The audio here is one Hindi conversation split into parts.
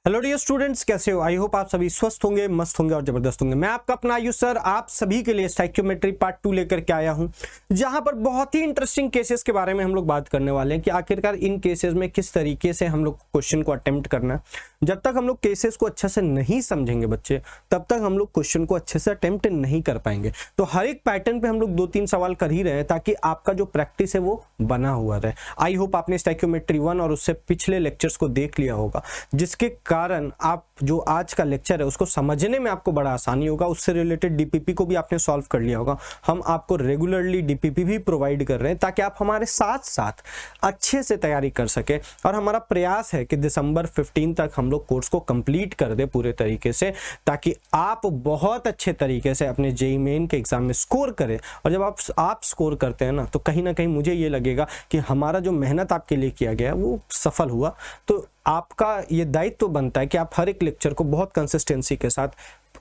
हेलो डियर स्टूडेंट्स, कैसे हो? आई होप आप सभी स्वस्थ होंगे, मस्त होंगे और जबरदस्त होंगे। मैं आपका अपना आयुष सर आप सभी के लिए स्टोइकियोमेट्री पार्ट 2 लेकर के आया हूं, जहां पर बहुत ही इंटरेस्टिंग केसेस के बारे में हम लोग बात करने वाले हैं कि आखिरकार इन केसेस में किस तरीके से हम लोग क्वेश्चन को अटेम्प्ट करना है। जब तक हम लोग केसेस को अच्छे से नहीं समझेंगे बच्चे, तब तक हम लोग क्वेश्चन को अच्छे से अटेम्प्ट नहीं कर पाएंगे। तो हर एक पैटर्न पे हम लोग 2-3 सवाल कर ही रहे हैं ताकि आपका जो प्रैक्टिस है वो बना हुआ रहे। आई होप आपने स्टोइकियोमेट्री 1 और उससे पिछले लेक्चर्स को देख लिया होगा, जिसके कारण आप जो आज का लेक्चर है उसको समझने में आपको बड़ा आसानी होगा। उससे रिलेटेड डीपीपी को भी आपने सॉल्व कर लिया होगा। हम आपको रेगुलरली डीपीपी भी प्रोवाइड कर रहे हैं ताकि आप हमारे साथ साथ अच्छे से तैयारी कर सके। और हमारा प्रयास है कि दिसंबर 15 तक हम लोग कोर्स को कंप्लीट कर दे पूरे तरीके से, ताकि आप बहुत अच्छे तरीके से अपने जेईई मेन के एग्जाम में स्कोर करें। और जब आप स्कोर करते हैं ना, तो कहीं ना कहीं मुझे ये लगेगा कि हमारा जो मेहनत आपके लिए किया गया है वो सफल हुआ। तो आपका ये दायित्व तो बनता है कि आप हर एक लेक्चर को बहुत कंसिस्टेंसी के साथ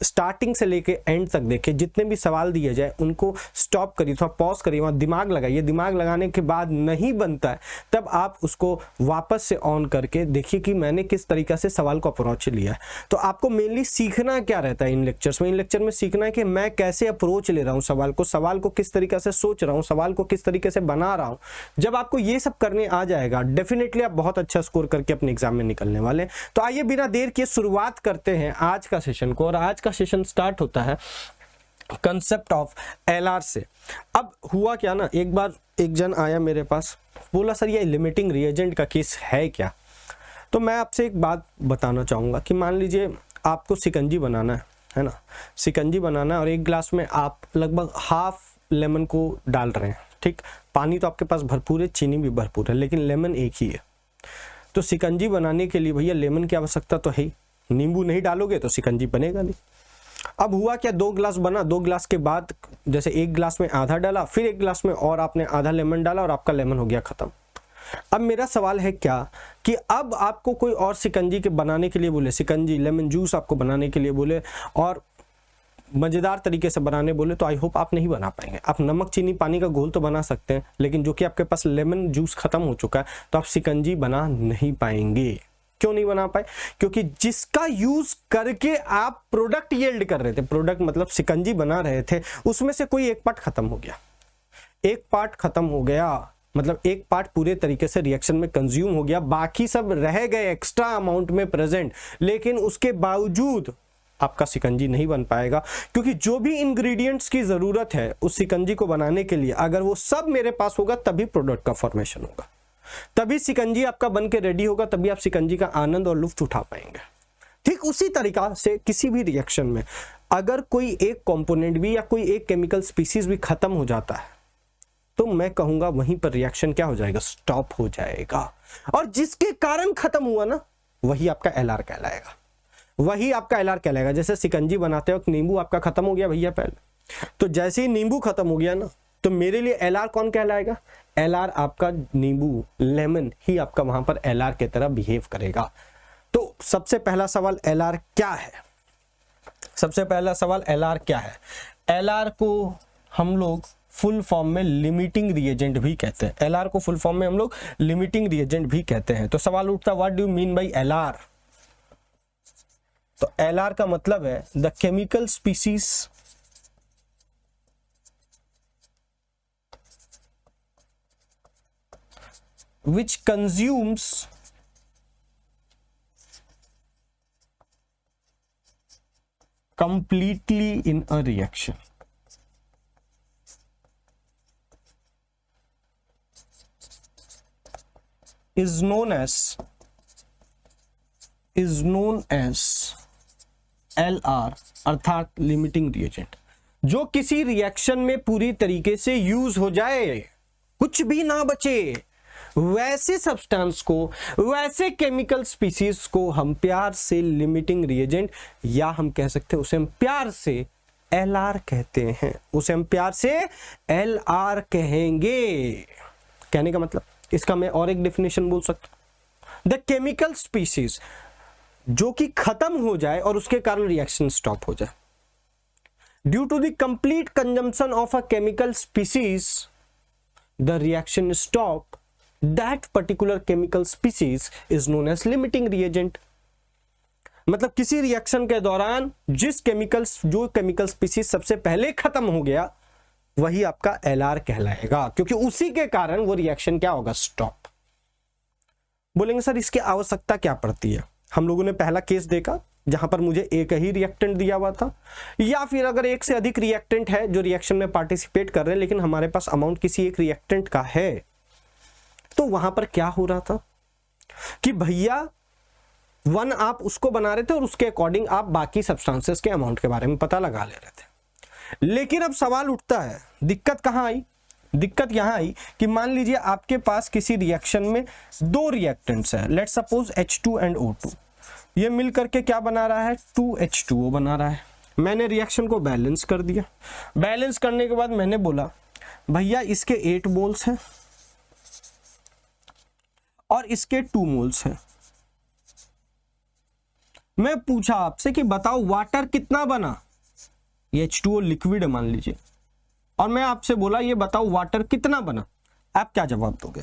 स्टार्टिंग से लेके एंड तक देखें। जितने भी सवाल दिए जाए उनको स्टॉप करिए, थोड़ा पॉज करिए, वहाँ दिमाग लगाइए। दिमाग लगाने के बाद नहीं बनता है तब आप उसको वापस से ऑन करके देखिए कि मैंने किस तरीके से सवाल को अप्रोच लिया है। तो आपको मेनली सीखना क्या रहता है इन लेक्चर्स में? इन लेक्चर में सीखना है कि मैं कैसे अप्रोच ले रहा हूँ सवाल को किस तरीके से सोच रहा हूँ, सवाल को किस तरीके से बना रहा हूँ। जब आपको ये सब करने आ जाएगा, डेफिनेटली आप बहुत अच्छा स्कोर करके अपने एग्जाम में निकलने वाले। तो आइए बिना देर किए शुरुआत करते हैं आज का सेशन को। और आज का सेशन स्टार्ट होता है कंसेप्ट ऑफ एलआर से। अब हुआ क्या ना, एक बार एक जन आया मेरे पास, बोला सर ये लिमिटिंग रिएजेंट का केस है क्या? तो मैं आपसे एक बात बताना चाहूँगा कि मान लीजिए आपको शिकंजी बनाना है ना, शिकंजी बनाना है और एक गिलास में आप लगभग हाफ लेमन को डाल रहे हैं। ठीक, पानी तो आपके पास भरपूर है, चीनी भी भरपूर है, लेकिन लेमन एक ही है। तो शिकंजी बनाने के लिए भैया लेमन की आवश्यकता तो है ही, नींबू नहीं डालोगे तो शिकंजी बनेगा नहीं। अब हुआ क्या, 2 गिलास बना, 2 गिलास के बाद जैसे एक गिलास में आधा डाला, फिर एक गिलास में और आपने आधा लेमन डाला और आपका लेमन हो गया खत्म। अब मेरा सवाल है क्या कि अब आपको कोई और शिकंजी के बनाने के लिए बोले, शिकंजी लेमन जूस आपको बनाने के लिए बोले और मजेदार तरीके से बनाने बोले, तो आई होप आप नहीं बना पाएंगे। आप नमक चीनी पानी का घोल तो बना सकते हैं, लेकिन जो कि आपके पास लेमन जूस खत्म हो चुका है तो आप शिकंजी बना नहीं पाएंगे। क्यों नहीं बना पाए? क्योंकि जिसका यूज करके आप प्रोडक्ट यील्ड कर रहे थे, प्रोडक्ट मतलब शिकंजी बना रहे थे, उसमें से कोई एक पार्ट खत्म हो गया। एक पार्ट खत्म हो गया मतलब एक पार्ट पूरे तरीके से रिएक्शन में कंज्यूम हो गया, बाकी सब रह गए एक्स्ट्रा अमाउंट में प्रेजेंट, लेकिन उसके बावजूद आपका शिकंजी नहीं बन पाएगा। क्योंकि जो भी इंग्रेडिएंट्स की जरूरत है उस शिकंजी को बनाने के लिए, अगर वो सब मेरे पास होगा तभी प्रोडक्ट का फॉर्मेशन होगा, तभी शिकंजी आपका बन के रेडी होगा, तभी आप शिकंजी का आनंद और लुत्फ उठा पाएंगे। ठीक उसी तरीका से किसी भी रिएक्शन में अगर कोई एक कंपोनेंट भी या कोई एक केमिकल स्पीसीज भी खत्म हो जाता है तो मैं कहूंगा वहीं पर रिएक्शन क्या हो जाएगा, स्टॉप हो जाएगा। और जिसके कारण खत्म हुआ ना, वही आपका एलआर कहलाएगा, वही आपका एलआर कहलाएगा। जैसे शिकंजी बनाते वक्त नींबू आपका खत्म हो गया भैया पहले, तो जैसे ही नींबू खत्म हो गया ना, तो मेरे लिए एलआर कौन कहलाएगा? एलआर आपका नींबू, लेमन ही आपका वहां पर एलआर की तरह बिहेव करेगा। तो सबसे पहला सवाल एलआर क्या है? सबसे पहला सवाल एलआर क्या है? एलआर को हम लोग फुल फॉर्म में लिमिटिंग रिएजेंट भी कहते हैं। एलआर को फुल फॉर्म में हम लोग लिमिटिंग रिएजेंट भी कहते हैं। तो सवाल उठता, what do you mean by LR? तो एलआर का मतलब है the chemical species which consumes completely in a reaction. is known as LR अर्थात लिमिटिंग रिएजेंट। जो किसी रिएक्शन में पूरी तरीके से यूज हो जाए, कुछ भी ना बचे, वैसे सब्सटेंस को, वैसे केमिकल स्पीसीज को हम प्यार से लिमिटिंग रिएजेंट, या हम कह सकते हैं उसे हम प्यार से एलआर कहते हैं। उसे हम प्यार से एलआर कहेंगे। कहने का मतलब, इसका मैं और एक डेफिनेशन बोल सकता हूं, द केमिकल स्पीसीज जो कि खत्म हो जाए और उसके कारण रिएक्शन स्टॉप हो जाए। Due to the complete consumption of a chemical species the reaction stop, that particular chemical species is known as limiting reagent. मतलब किसी रिएक्शन के दौरान जो केमिकल स्पीसीज सबसे पहले खत्म हो गया वही आपका एलआर कहलाएगा, क्योंकि उसी के कारण वो रिएक्शन क्या होगा, स्टॉप। बोलेंगे सर इसकी आवश्यकता क्या पड़ती है। हम लोगों ने पहला केस देखा जहां पर मुझे एक ही रिएक्टेंट दिया हुआ था, या फिर अगर एक से अधिक रिएक्टेंट है जो रिएक्शन में पार्टिसिपेट कर रहे हैं, लेकिन हमारे पास अमाउंट किसी एक रिएक्टेंट का है, तो वहां पर क्या हो रहा था कि भैया 1 आप उसको बना रहे थे और उसके अकॉर्डिंग आप बाकी सब्सटेंसेस के अमाउंट के बारे में पता लगा ले रहे थे। लेकिन अब सवाल उठता है, दिक्कत कहां आई, दिक्कत यहां आई कि मान लीजिए आपके पास किसी रिएक्शन में 2 रिएक्टेंट्स है, let's suppose H2 and O2, ये मिल करके क्या बना रहा है, 2H2O बना रहा है। मैंने रिएक्शन को बैलेंस कर दिया, बैलेंस करने के बाद मैंने बोला भैया इसके 8 मोल्स हैं और इसके 2 मोल्स हैं। मैं पूछा आपसे कि बताओ वाटर कितना बना, ये H2O लिक्विड है मान लीजिए, और मैं आपसे बोला ये बताओ वाटर कितना बना, आप क्या जवाब दोगे।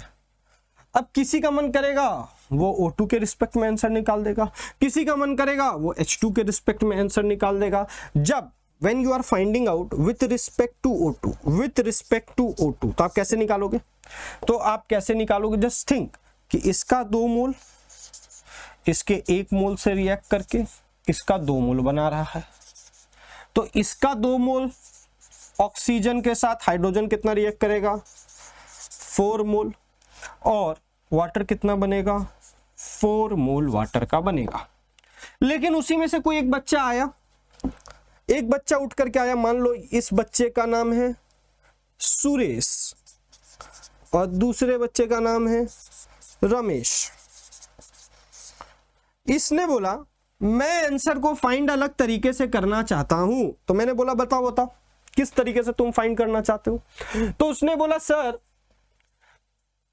अब किसी का मन करेगा वो O2 के रिस्पेक्ट में आंसर निकाल देगा, किसी का मन करेगा वो H2 के रिस्पेक्ट में आंसर निकाल देगा। जब when you are finding out with respect to O2, with respect to O2, तो आप कैसे निकालोगे, तो आप कैसे निकालोगे, जस्ट थिंक कि इसका 2 मोल इसके 1 मोल से रिएक्ट करके इसका 2 मोल बना रहा है, तो इसका 2 मोल ऑक्सीजन के साथ हाइड्रोजन कितना रिएक्ट करेगा, 4 मोल, और वाटर कितना बनेगा, 4 मोल वाटर का बनेगा। लेकिन उसी में से कोई एक बच्चा आया, एक बच्चा उठ करके आया, मान लो इस बच्चे का नाम है सुरेश और दूसरे बच्चे का नाम है रमेश। इसने बोला मैं आंसर को फाइंड अलग तरीके से करना चाहता हूं, तो मैंने बोला बताओ बताओ किस तरीके से तुम फाइंड करना चाहते हो। तो उसने बोला सर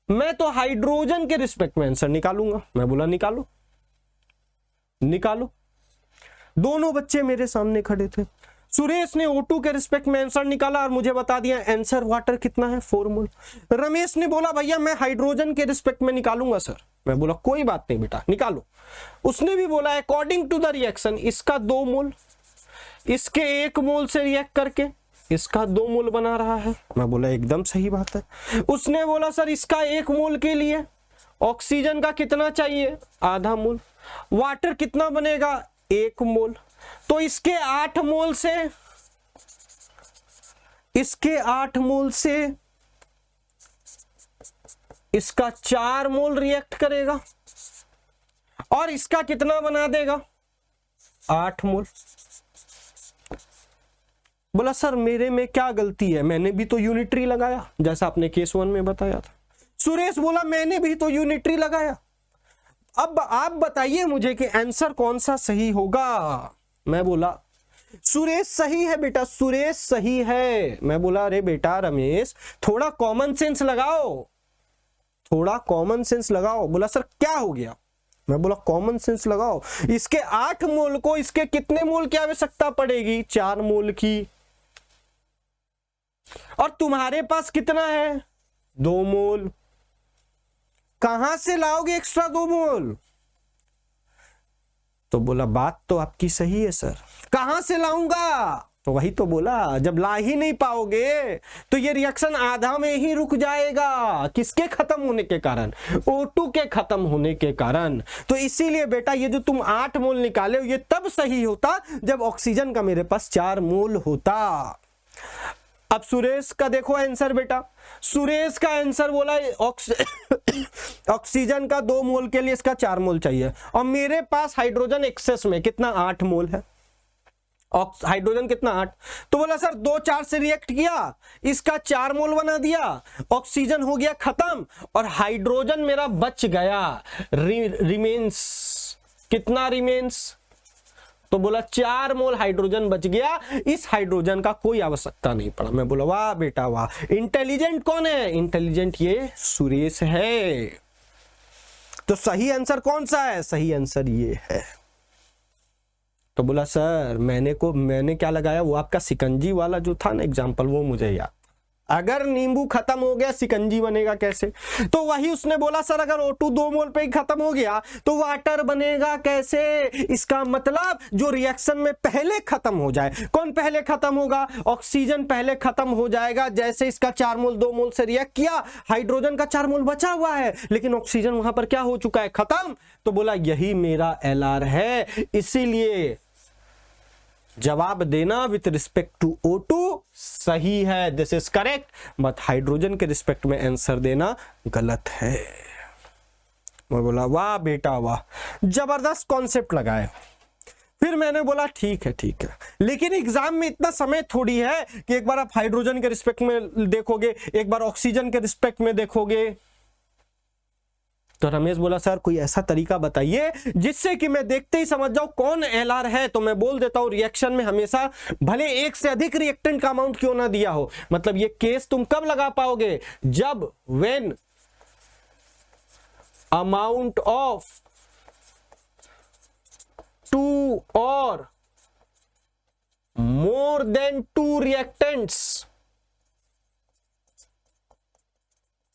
मैं तो हाइड्रोजन के रिस्पेक्ट में आंसर निकालूंगा। मैं बोला निकालो निकालो। दोनों बच्चे मेरे सामने खड़े थे। सुरेश ने O2 के रिस्पेक्ट में आंसर निकाला और मुझे बता दिया आंसर वाटर कितना है, 4 मोल। रमेश ने बोला भैया मैं हाइड्रोजन के रिस्पेक्ट में निकालूंगा सर। मैं बोला कोई बात नहीं बेटा निकालो। उसने भी बोला अकॉर्डिंग टू द रिएक्शन इसका 2 मोल इसके 1 मोल से रिएक्ट करके इसका 2 मोल बना रहा है। मैं बोला एकदम सही बात है। उसने बोला सर इसका 1 मोल के लिए ऑक्सीजन का कितना चाहिए, आधा मोल। वाटर कितना बनेगा, 1 मोल। तो इसके 8 मोल से इसका 4 मोल रिएक्ट करेगा और इसका कितना बना देगा, 8 मोल। बोला सर मेरे में क्या गलती है, मैंने भी तो यूनिटरी लगाया जैसा आपने केस 1 में बताया था। सुरेश बोला मैंने भी तो यूनिटरी लगाया। अब आप बताइए मुझे कि आंसर कौन सा सही होगा। मैं बोला सुरेश सही है बेटा, सुरेश सही है। मैं बोला अरे बेटा रमेश थोड़ा कॉमन सेंस लगाओ, थोड़ा कॉमन सेंस लगाओ। बोला सर क्या हो गया। मैं बोला कॉमन सेंस लगाओ। इसके 8 मोल को इसके कितने मोल की आवश्यकता पड़ेगी, 4 मोल की। और तुम्हारे पास कितना है, 2 मोल। कहां से लाओगे एक्स्ट्रा 2 मोल। तो बोला बात तो आपकी सही है सर, कहां से लाऊंगा। तो वही तो बोला जब ला ही नहीं पाओगे तो ये रिएक्शन आधा में ही रुक जाएगा। किसके खत्म होने के कारण, O2 के खत्म होने के कारण। तो इसीलिए बेटा ये जो तुम 8 मोल निकाले हो ये तब सही होता जब ऑक्सीजन का मेरे पास 4 मोल होता। अब सुरेश का देखो आंसर बेटा। सुरेश का आंसर बोला ऑक्सीजन का 2 मोल के लिए इसका 4 मोल चाहिए और मेरे पास हाइड्रोजन एक्सेस में कितना, 8 मोल है। हाइड्रोजन कितना, 8। तो बोला सर 2 4 से रिएक्ट किया, इसका 4 मोल बना दिया, ऑक्सीजन हो गया खत्म और हाइड्रोजन मेरा बच गया। रिमेंस कितना, रिमेंस। तो बोला 4 मोल हाइड्रोजन बच गया, इस हाइड्रोजन का कोई आवश्यकता नहीं पड़ा। मैं बोला वाह बेटा वाह। इंटेलिजेंट कौन है, इंटेलिजेंट ये सुरेश है। तो सही आंसर कौन सा है, सही आंसर ये है। तो बोला सर मैंने क्या लगाया, वो आपका सिकंजी वाला जो था ना एग्जांपल, वो मुझे याद। अगर नींबू खत्म हो गया शिकंजी बनेगा कैसे? तो वही उसने बोला सर अगर O2 2 मोल पे ही खत्म हो गया तो वाटर बनेगा कैसे? इसका मतलब जो रिएक्शन में पहले खत्म हो जाए, कौन पहले खत्म होगा? ऑक्सीजन पहले खत्म हो जाएगा। जैसे इसका 4 मोल 2 मोल से रिएक्ट किया, हाइड्रोजन का 4 मोल बचा हुआ है, लेकिन ऑक्सीजन वहां पर क्या हो चुका है? खत्म। तो बोला यही मेरा LR है। इसीलिए जवाब देना विथ रिस्पेक्ट टू O2 सही है, this is correct, but hydrogen के रिस्पेक्ट में आंसर देना गलत है। मैं बोला वाह बेटा वाह, जबरदस्त कॉन्सेप्ट लगाए। फिर मैंने बोला ठीक है लेकिन एग्जाम में इतना समय थोड़ी है कि एक बार आप हाइड्रोजन के रिस्पेक्ट में देखोगे, एक बार ऑक्सीजन के रिस्पेक्ट में देखोगे। तो रमेश बोला सर कोई ऐसा तरीका बताइए जिससे कि मैं देखते ही समझ जाऊं कौन LR है। तो मैं बोल देता हूं रिएक्शन में हमेशा भले एक से अधिक रिएक्टेंट का अमाउंट क्यों ना दिया हो, मतलब ये केस तुम कब लगा पाओगे? जब व्हेन अमाउंट ऑफ 2 और more than 2 reactants,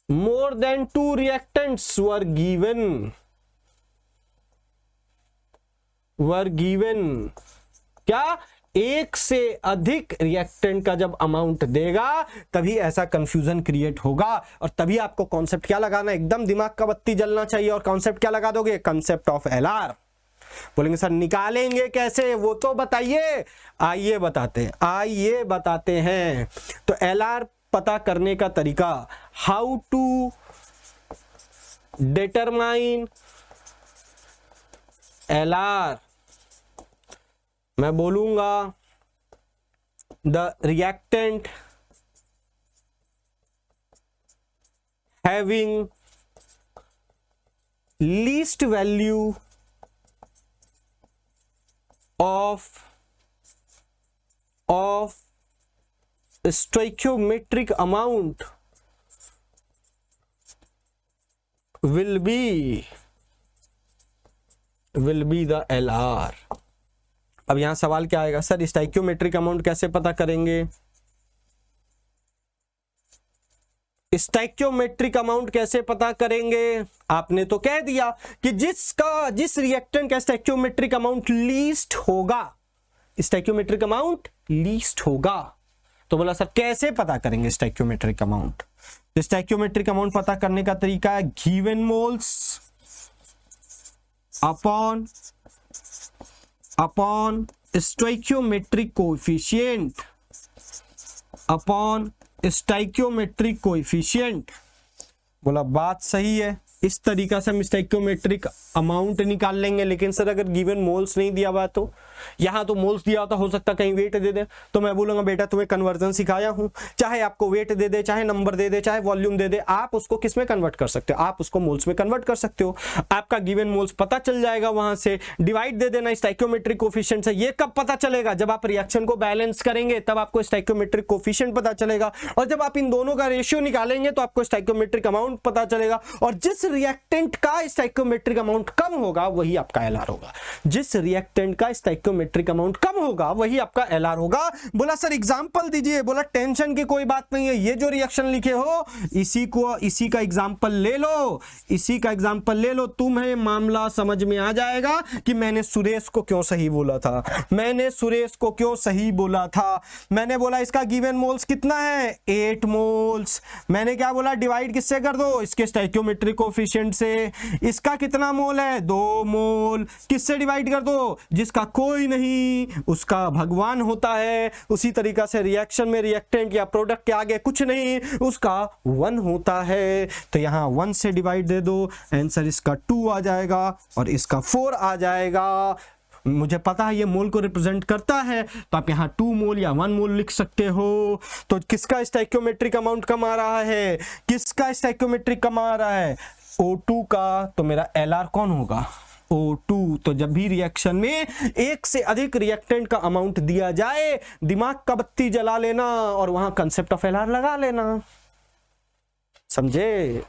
more than 2 reactants were given क्या? एक से अधिक रिएक्टेंट का जब अमाउंट देगा तभी ऐसा कंफ्यूजन क्रिएट होगा। और तभी आपको कॉन्सेप्ट क्या लगाना, एकदम दिमाग का बत्ती जलना चाहिए। और कॉन्सेप्ट क्या लगा दोगे? Concept of LR। बोलेंगे सर निकालेंगे कैसे, वो तो बताइए। आइए बताते हैं। तो LR पता करने का तरीका, हाउ टू डिटरमाइन LR, मैं बोलूंगा the reactant having least value of stoichiometric amount will be the LR। अब यहां सवाल क्या आएगा? सर स्टोइकियोमेट्रिक अमाउंट कैसे पता करेंगे? स्टोइकियोमेट्रिक अमाउंट कैसे पता करेंगे? आपने तो कह दिया कि जिस रिएक्टेंट का स्टोइकियोमेट्रिक अमाउंट लीस्ट होगा, स्टोइकियोमेट्रिक अमाउंट लीस्ट होगा। तो बोला सर कैसे पता करेंगे स्टोइकियोमेट्रिक अमाउंट? तो स्टोइकियोमेट्रिक अमाउंट पता करने का तरीका है given moles upon stoichiometric coefficient upon stoichiometric coefficient. बोला बात सही है, इस तरीका से हम स्टोइकियोमेट्रिक अमाउंट निकाल लेंगे। लेकिन सर अगर गिवन मोल्स नहीं दिया हुआ, तो यहां तो मोल्स दिया होता, हो सकता कहीं वेट दे दे, तो मैं बोलूंगा बेटा तुम्हें कन्वर्जन सिखाया हूं, चाहे आपको वेट दे दे, चाहे नंबर दे दे, चाहे वॉल्यूम दे दे, आप उसको किस में कन्वर्ट कर सकते हो? आप उसको मोल्स में कन्वर्ट कर सकते हो। आपका गिवन मोल्स पता चल जाएगा, वहां से डिवाइड दे देना स्टोइकियोमेट्रिक कोएफिशिएंट से। ये कब पता चलेगा? जब आप रिएक्शन को बैलेंस करेंगे तब आपको स्टोइकियोमेट्रिक कोएफिशिएंट पता चलेगा। और जब आप इन दोनों का रेशियो निकालेंगे तो आपको स्टोइकियोमेट्रिक अमाउंट पता चलेगा। और जिस रिएक्टेंट का स्टोइकियोमेट्रिक अमाउंट कम होगा वही आपका LR होगा। जिस रिएक्टेंट का स्टोइकियोमेट्रिक अमाउंट कम होगा वही आपका LR होगा। बोला सर एग्जांपल दीजिए। बोला टेंशन की कोई बात नहीं है, ये जो रिएक्शन लिखे हो इसी का एग्जांपल ले लो, इसी का एग्जांपल ले लो, तुम्हें मामला समझ में आ जाएगा कि मैंने सुरेश को क्यों सही बोला था। मैंने बोला इसका गिवन मोल्स कितना है? 8 मोल्स। मैंने क्या बोला? डिवाइड किससे कर दो? इसके स्टोइकियोमेट्रिक कोएफिशिएंट से। इसका कितना मोल है? 2 मोल। किससे डिवाइड कर दो? जिसका कोई नहीं उसका भगवान होता है। उसी तरीका से रिएक्शन में रिएक्टेंट या प्रोडक्ट के आगे कुछ नहीं, उसका 1 होता है। तो यहां 1 से डिवाइड दे दो, आंसर इसका 2 आ जाएगा और इसका 4 आ जाएगा। मुझे पता है ये मोल को रिप्रेजेंट करता है, तो आप यहाँ 2 मोल या 1 मोल लिख सकते हो। तो किसका स्टोइकियोमेट्रिक अमाउंट कम आ रहा है? किसका स्टोइकियोमेट्रिक कम आ रहा है? O2 का। तो मेरा LR कौन होगा? O2। तो जब भी रिएक्शन में एक से अधिक रिएक्टेंट का अमाउंट दिया जाए, दिमाग का बत्ती जला लेना और वहां कंसेप्ट ऑफ LR लगा लेना। समझे?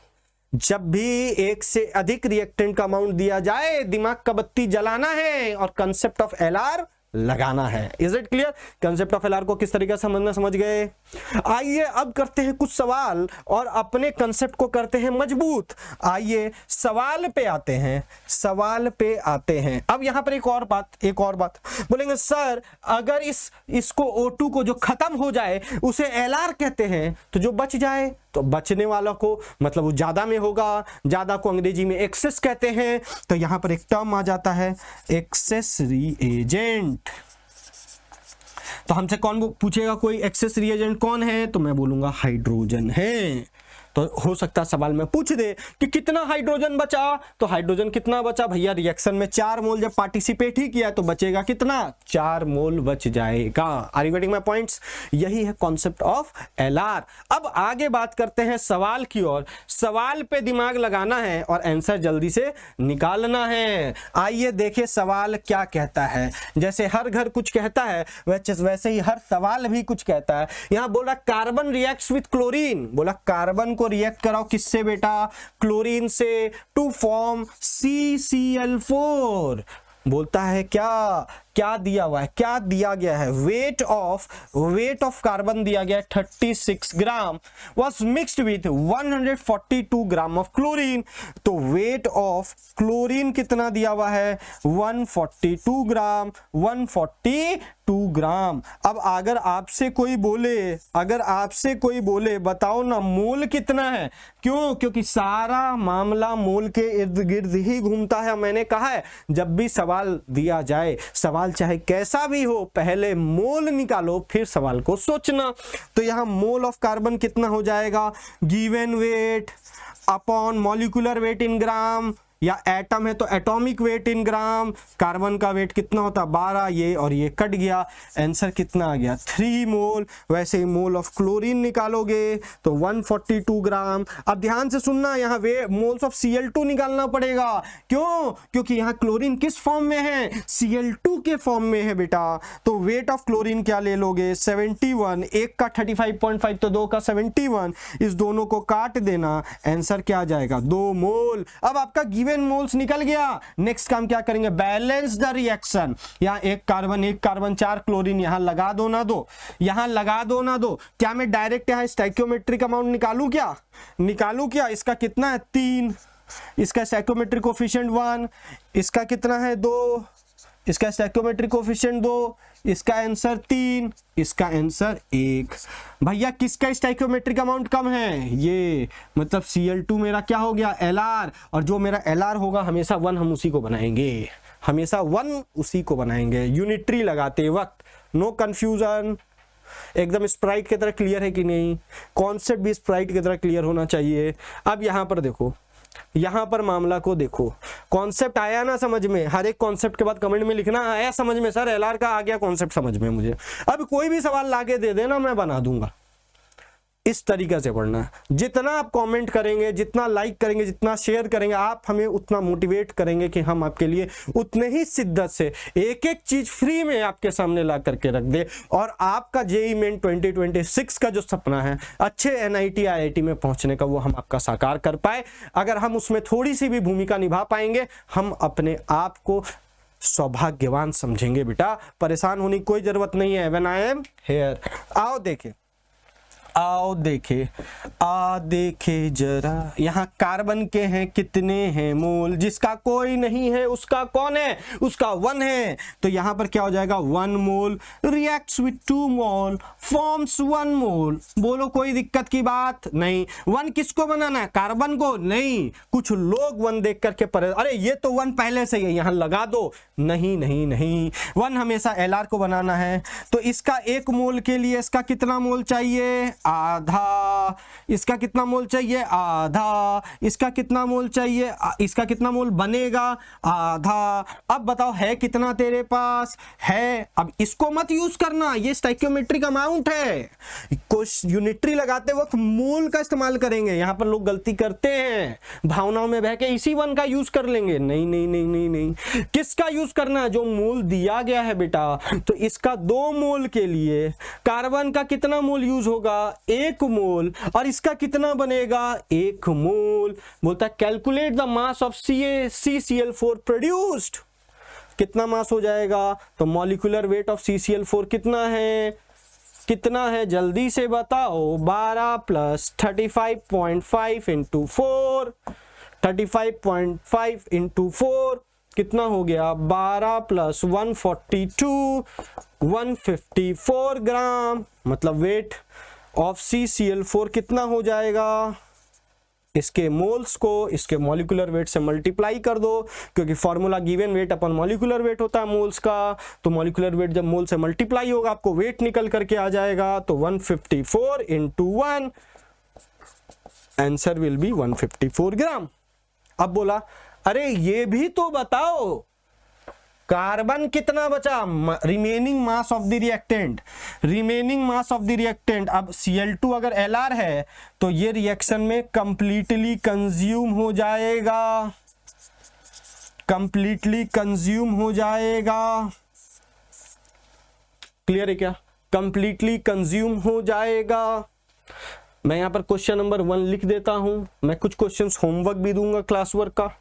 जब भी एक से अधिक रिएक्टेंट का अमाउंट दिया जाए, दिमाग का बत्ती जलाना है और कंसेप्ट ऑफ LR लगाना है। Is it clear? Concept of LR को किस तरीके से समझना समझ गए। आइए अब करते हैं कुछ सवाल और अपने कंसेप्ट को करते हैं मजबूत। आइए सवाल पे आते हैं, सवाल पे आते हैं। अब यहां पर एक और बात बोलेंगे सर अगर इसको O2 को जो खत्म हो जाए उसे एलआर कहते हैं, तो जो बच जाए तो बचने वाला को मतलब वो ज्यादा में होगा, ज्यादा को अंग्रेजी में एक्सेस कहते हैं। तो यहां पर एक टर्म आ जाता है एक्सेस रिएजेंट। तो हमसे कौन पूछेगा कोई एक्सेस रिएजेंट कौन है, तो मैं बोलूंगा हाइड्रोजन है। तो हो सकता है सवाल में पूछ दे कि कितना हाइड्रोजन बचा, तो हाइड्रोजन कितना बचा भैया, रिएक्शन में 4 मोल जब पार्टिसिपेट ही किया तो बचेगा कितना, 4 मोल बच जाएगा। Are you getting my points? यही है कॉन्सेप्ट ऑफ एलआर। अब आगे बात करते हैं सवाल की ओर। सवाल पे दिमाग लगाना है और आंसर जल्दी से निकालना है। आइए देखें सवाल क्या कहता है। जैसे हर घर कुछ कहता है वैसे ही हर सवाल भी कुछ कहता है। यहां बोला कार्बन रिएक्ट्स विद क्लोरीन, बोला कार्बन को रिएक्ट कराओ किससे बेटा, क्लोरीन से, टू फॉर्म CCl4। बोलता है क्या दिया हुआ है, क्या दिया गया है, वेट ऑफ कार्बन दिया गया है 36 gram, was mixed with 142 gram of chlorine. तो वेट ऑफ क्लोरीन कितना दिया हुआ है, 142 ग्राम, 142 ग्राम। अब अगर आपसे कोई बोले बताओ ना मोल कितना है, क्योंकि सारा मामला मोल के इर्द गिर्द ही घूमता है। मैंने कहा है जब भी सवाल दिया जाए, सवाल चाहे कैसा भी हो, पहले मोल निकालो फिर सवाल को सोचना। तो यहां मोल ऑफ कार्बन कितना हो जाएगा, given weight upon molecular weight in gram, या एटम है तो atomic weight in gram. Carbon का वेट कितना होता है 12, ये और ये कट गया, आंसर कितना आ गया 3 मोल। वैसे ही मोल ऑफ क्लोरीन निकालोगे तो 142 ग्राम। अब ध्यान से सुनना, यहाँ मोल्स ऑफ Cl2 निकालना पड़ेगा। क्योंकि यहाँ क्लोरीन किस फॉर्म में है, Cl2 के फॉर्म में है बेटा। तो वेट ऑफ क्लोरीन क्या ले लोगे 71, एक का 35.5 तो 2 का 71, इस दोनों को काट देना, आंसर क्या आ जाएगा 2 मोल। अब आपका गिवन मोल्स निकल गया। नेक्स्ट काम क्या करेंगे, बैलेंस द रिएक्शन। यहां एक कार्बन 4 क्लोरीन यहां लगा दो ना दो, यहां लगा दो ना दो। क्या मैं डायरेक्ट यहां स्टोइकियोमेट्रिक अमाउंट निकालूं क्या, इसका कितना है 3, इसका स्टोइकियोमेट्रिक कोएफिशिएंट 1, इसका कितना है 2, इसका स्टोइकियोमेट्रिक कोएफिशिएंट 2, इसका आंसर 3, इसका आंसर 1। भैया किसका स्टोइकियोमेट्रिक अमाउंट कम है, ये मतलब Cl2 मेरा क्या हो गया एलआर, और जो मेरा एलआर होगा हमेशा 1 हम उसी को बनाएंगे, हमेशा 1 उसी को बनाएंगे यूनिटरी लगाते वक्त। नो कंफ्यूजन, एकदम स्प्राइट की तरह क्लियर है कि नहीं, कॉन्सेप्ट भी स्प्राइट की तरह क्लियर होना चाहिए। अब यहां पर देखो, यहां पर मामला को देखो, कॉन्सेप्ट आया ना समझ में, हर एक कॉन्सेप्ट के बाद कमेंट में लिखना आया समझ में, सर एलआर का आ गया कॉन्सेप्ट समझ में मुझे। अब कोई भी सवाल लाके दे देना मैं बना दूंगा। इस तरीके से पढ़ना है। जितना आप कमेंट करेंगे, जितना लाइक करेंगे, जितना शेयर करेंगे, आप हमें उतना मोटिवेट करेंगे कि हम आपके लिए उतने ही शिद्दत से एक एक चीज फ्री में आपके सामने ला करके रख दे। और आपका जेईई मेन 2026 का जो सपना है अच्छे NIT IIT में पहुंचने का, वो हम आपका साकार कर पाए। अगर हम उसमें थोड़ी सी भी भूमिका निभा पाएंगे, हम अपने आप को सौभाग्यवान समझेंगे बेटा। परेशान होने की कोई जरूरत नहीं है। व्हेन आई एम हियर, आओ देखे जरा, यहाँ कार्बन के हैं कितने हैं मोल, जिसका कोई नहीं है उसका कौन है, उसका 1 है। तो यहाँ पर क्या हो जाएगा 1 मोल रिएक्ट्स विथ 2 मोल फॉर्म्स 1 मोल। बोलो कोई दिक्कत की बात नहीं। 1 किसको बनाना है, कार्बन को नहीं। कुछ लोग 1 देख करके अरे ये तो 1 पहले से ही है, यहाँ लगा दो। नहीं 1 हमेशा एलआर को बनाना है। तो इसका 1 मोल के लिए इसका कितना मोल चाहिए, आधा। इसका कितना मोल चाहिए, आधा। इसका कितना मोल चाहिए, इसका कितना मोल बनेगा, आधा। अब बताओ है कितना तेरे पास है। अब इसको मत यूज करना, ये स्टोइकियोमेट्रिक अमाउंट है। कुछ यूनिटरी लगाते वक्त मोल का इस्तेमाल करेंगे। यहां पर लोग गलती करते हैं, भावनाओं में बह के इसी 1 का यूज कर लेंगे। नहीं, किसका यूज करना है, जो मोल दिया गया है बेटा। तो इसका 2 मोल के लिए कार्बन का कितना मोल यूज होगा, 1 मोल। और इसका कितना बनेगा, 1 मोल। बोलता है calculate the mass of CCl4 produced. कितना मास हो जाएगा? तो मॉलिक्यूलर वेट ऑफ CCl4 कितना है जल्दी से बताओ? 12 प्लस 35.5 इंटू 4, 35.5 इंटू 4 कितना हो गया? 12 प्लस 142, 154 ग्राम। मतलब वेट ऑफ CCl4 कितना हो जाएगा? इसके मोल्स को इसके मॉलिक्यूलर वेट से मल्टीप्लाई कर दो, क्योंकि फॉर्मूला गिवन वेट अपन मॉलिक्यूलर वेट होता है मोल्स का। तो मॉलिक्यूलर वेट जब मोल से मल्टीप्लाई होगा आपको वेट निकल करके आ जाएगा। तो 154 इंटू 1, आंसर विल बी 154 ग्राम। अब बोला अरे ये भी तो बताओ कार्बन कितना बचा? Remaining mass of the reactant, remaining mass of the reactant. अब Cl2 अगर Lr है तो ये रिएक्शन में कंप्लीटली कंज्यूम हो जाएगा, कंप्लीटली कंज्यूम हो जाएगा। क्लियर है क्या? कंप्लीटली कंज्यूम हो जाएगा। मैं यहां पर क्वेश्चन नंबर 1 लिख देता हूं। मैं कुछ क्वेश्चंस होमवर्क भी दूंगा क्लास वर्क का,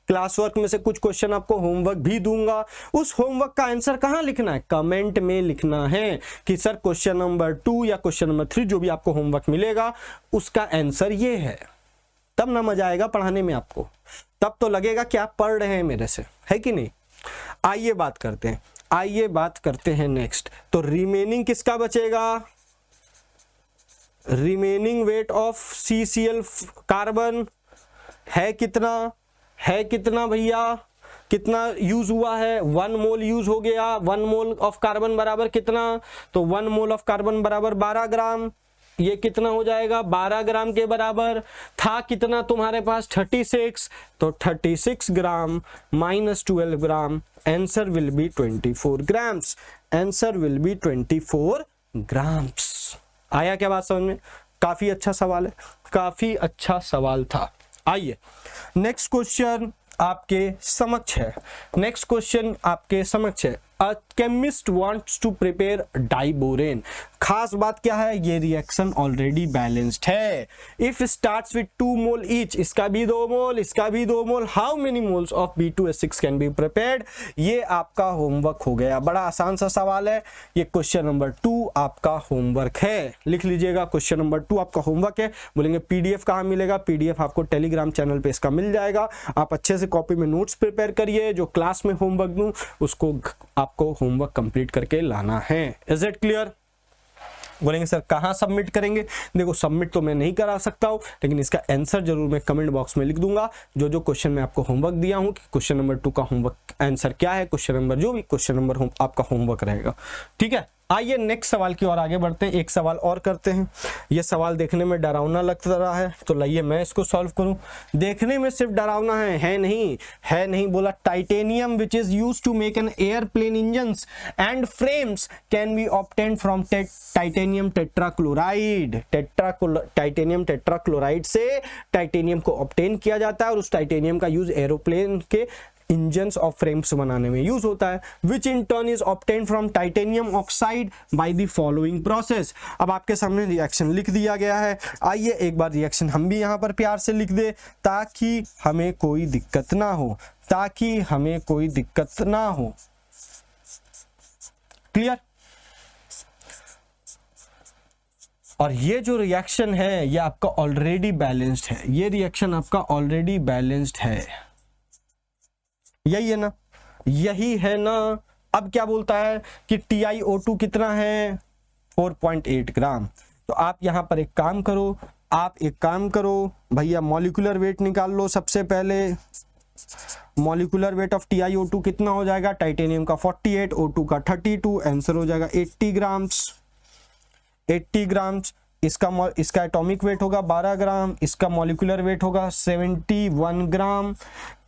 क्लास वर्क में से कुछ क्वेश्चन आपको होमवर्क भी दूंगा। उस होमवर्क का आंसर कहां लिखना है? कमेंट में लिखना है कि सर क्वेश्चन नंबर 2 या क्वेश्चन नंबर 3 जो भी आपको होमवर्क मिलेगा उसका आंसर ये है। तब ना मजा आएगा पढ़ाने में आपको, तब तो लगेगा कि आप पढ़ रहे हैं मेरे से, है कि नहीं? आइए बात करते हैं, आइए बात करते हैं नेक्स्ट। तो रिमेनिंग किसका बचेगा? Remaining weight of CCl carbon है कितना? है कितना भैया? कितना यूज हुआ है? 1 मोल यूज हो गया। 1 मोल ऑफ कार्बन बराबर कितना? तो 1 मोल ऑफ कार्बन बराबर 12 ग्राम। ये कितना हो जाएगा? 12 ग्राम के बराबर था कितना तुम्हारे पास? 36। तो 36 gram minus 12 gram, answer will be 24 grams. Answer will be 24 grams. आया क्या बात समझ में? काफी अच्छा सवाल है, काफी अच्छा सवाल था। आइए नेक्स्ट क्वेश्चन आपके समक्ष है। नेक्स्ट क्वेश्चन आपके समक्ष है। A chemist wants to prepare diborane. खास बात क्या है? ये रिएक्शन ऑलरेडी बैलेंस्ड है। If starts with 2 mole each, इसका भी 2 मोल, इसका भी 2 mole, how many moles of B2H6 can be prepared? ये आपका होमवर्क हो गया। बड़ा आसान सा सवाल है। ये क्वेश्चन नंबर 2 आपका होमवर्क है। लिख लीजिएगा, क्वेश्चन नंबर 2 आपका होमवर्क है। बोलेंगे PDF कहाँ मिलेगा? PDF आपको टेलीग्राम चैनल पे इसका मिल जाएगा। आप अच्छे से कॉपी में नोट्स प्रिपेयर करिए। जो क्लास में होमवर्क दूं उसको आपको होमवर्क कंप्लीट करके लाना है। Is it clear? बोलेंगे सर कहां सबमिट करेंगे? देखो सबमिट तो मैं नहीं करा सकता हूं, लेकिन इसका आंसर जरूर मैं कमेंट बॉक्स में लिख दूंगा। जो जो क्वेश्चन मैं आपको होमवर्क दिया हूं कि क्वेश्चन नंबर 2 का होमवर्क आंसर क्या है, क्वेश्चन नंबर जो भी क्वेश्चन नंबर आपका होमवर्क रहेगा। ठीक है, आइए नेक्स्ट सवाल की ओर आगे बढ़ते हैं। एक सवाल और करते हैं। यह सवाल देखने में डरावना लग रहा है, तो लाइए मैं इसको सॉल्व करूं। देखने में सिर्फ डरावना है नहीं, है नहीं। बोला titanium which is used to make an airplane engines and frames can be obtained from titanium tetrachloride. Titanium tetrachloride से टाइटेनियम को ऑब्टेन किया जाता है और उस टाइटेनियम का यूज एरोप्लेन के इंजन्स और फ्रेम्स बनाने में यूज होता है। Which in turn is obtained from titanium oxide by the following process. अब आपके सामने रिएक्शन लिख दिया गया है। आइए एक बार रिएक्शन हम भी यहां पर प्यार से लिख दे ताकि हमें कोई दिक्कत ना हो, ताकि हमें कोई दिक्कत ना हो। क्लियर? और ये जो रिएक्शन है ये आपका ऑलरेडी बैलेंस्ड है। ये रिएक्शन आपका ऑलरेडी बैलेंस्ड है। यही है ना? यही है ना? अब क्या बोलता है कि TiO2 कितना है? 4.8 ग्राम। तो आप यहां पर एक काम करो, आप एक काम करो भैया, मॉलिक्यूलर वेट निकाल लो। सबसे पहले मॉलिक्यूलर वेट ऑफ TiO2 कितना हो जाएगा? टाइटेनियम का 48, O2 का 32, आंसर हो जाएगा 80 ग्राम्स। 80 ग्राम्स। इसका एटॉमिक वेट होगा 12 ग्राम, इसका मॉलिक्यूलर वेट होगा 71 ग्राम।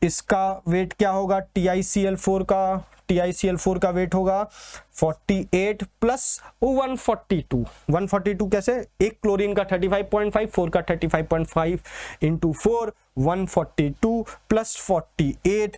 इसका वेट क्या होगा? TiCl4 का वेट होगा 48 प्लस 142। 142 कैसे? एक क्लोरीन का 35.5, 4 का 35.5 इंटू 4, 142 प्लस 48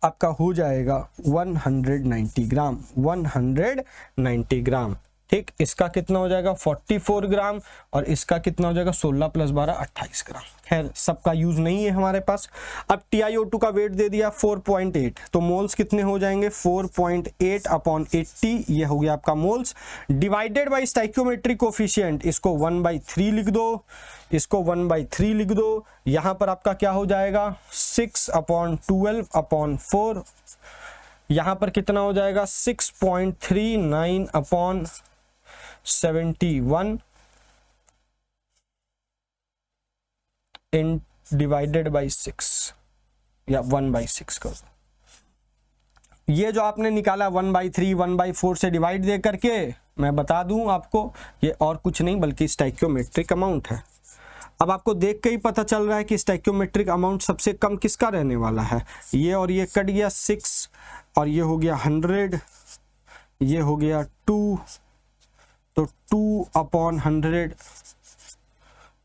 आपका हो जाएगा 190 ग्राम। 190 ग्राम। ठीक, इसका कितना हो जाएगा 44 ग्राम और इसका कितना हो जाएगा 16 + 12 28 ग्राम। खैर सबका यूज नहीं है हमारे पास। अब TiO2 का वेट दे दिया 4.8, तो मोल्स कितने हो जाएंगे 4.8 अपॉन 80, ये हो गया आपका moles, divided by stoichiometric coefficient, इसको 1/3 लिख दो, इसको 1/3 लिख दो। यहां पर आपका क्या हो जाएगा 6/12/4, यहां पर कितना हो जाएगा 6.39/71 इन डिवाइडेड बाई 6 या 1/6 कर दो। ये जो आपने निकाला 1/3 1/4 से डिवाइड दे करके, मैं बता दूं आपको ये और कुछ नहीं बल्कि स्टाइक्योमेट्रिक अमाउंट है। अब आपको देख के ही पता चल रहा है कि स्टाइक्योमेट्रिक अमाउंट सबसे कम किसका रहने वाला है। ये और ये कट गया 6 और ये हो गया 100, ये हो गया 2, तो 2/100,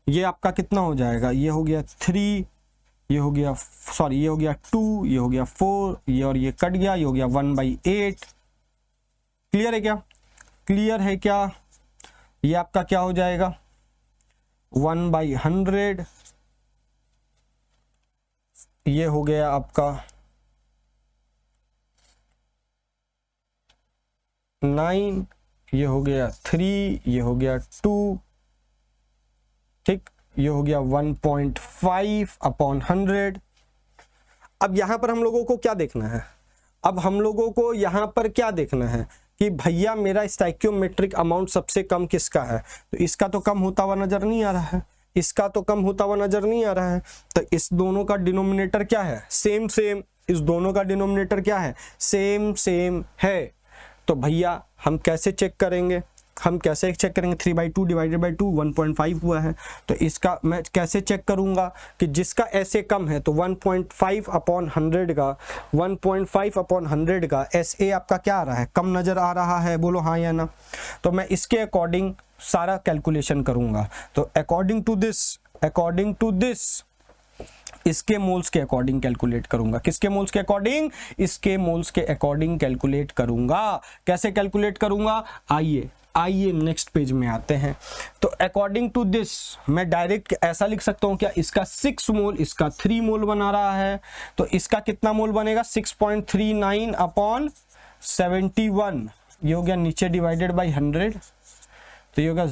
ये आपका कितना हो जाएगा, ये हो गया 3, ये हो गया सॉरी ये हो गया 2, ये हो गया 4, ये और ये कट गया, ये हो गया 1/8। क्लियर है क्या, क्लियर है क्या। ये आपका क्या हो जाएगा 1/100, ये हो गया आपका 9, ये हो गया 3, ये हो गया 2, ठीक, ये हो गया 1.5/100। अब यहां पर हम लोगों को क्या देखना है, अब हम लोगों को यहां पर क्या देखना है कि भैया मेरा स्टाइक्योमेट्रिक अमाउंट सबसे कम किसका है, तो इसका तो कम होता हुआ नजर नहीं आ रहा है, इसका तो कम होता हुआ नजर नहीं आ रहा है, तो इस दोनों का डिनोमिनेटर क्या है सेम सेम, इस दोनों का डिनोमिनेटर क्या है सेम सेम है। तो भैया हम कैसे चेक करेंगे, हम कैसे चेक करेंगे 3/2 डिवाइडेड बाई 2 1.5 हुआ है, तो इसका मैं कैसे चेक करूंगा कि जिसका ऐसे कम है, तो 1.5/100 का 1.5/100 का SA आपका क्या आ रहा है कम नजर आ रहा है, बोलो हाँ या ना। तो मैं इसके अकॉर्डिंग सारा कैलकुलेशन करूंगा, तो अकॉर्डिंग टू दिस इसके मोल्स के अकॉर्डिंग कैलकुलेट करूंगा, किसके मोल्स के अकॉर्डिंग, इसके मोल्स के अकॉर्डिंग कैलकुलेट करूंगा। कैसे कैलकुलेट करूंगा, आइए नेक्स्ट पेज में आते हैं। तो अकॉर्डिंग टू दिस मैं डायरेक्ट ऐसा लिख सकता हूं क्या, इसका 6 मोल इसका 3 मोल बना रहा है, तो इसका कितना मोल बनेगा 6.39/71, ये हो गया नीचे डिवाइडेड बाई 100, तो ये होगा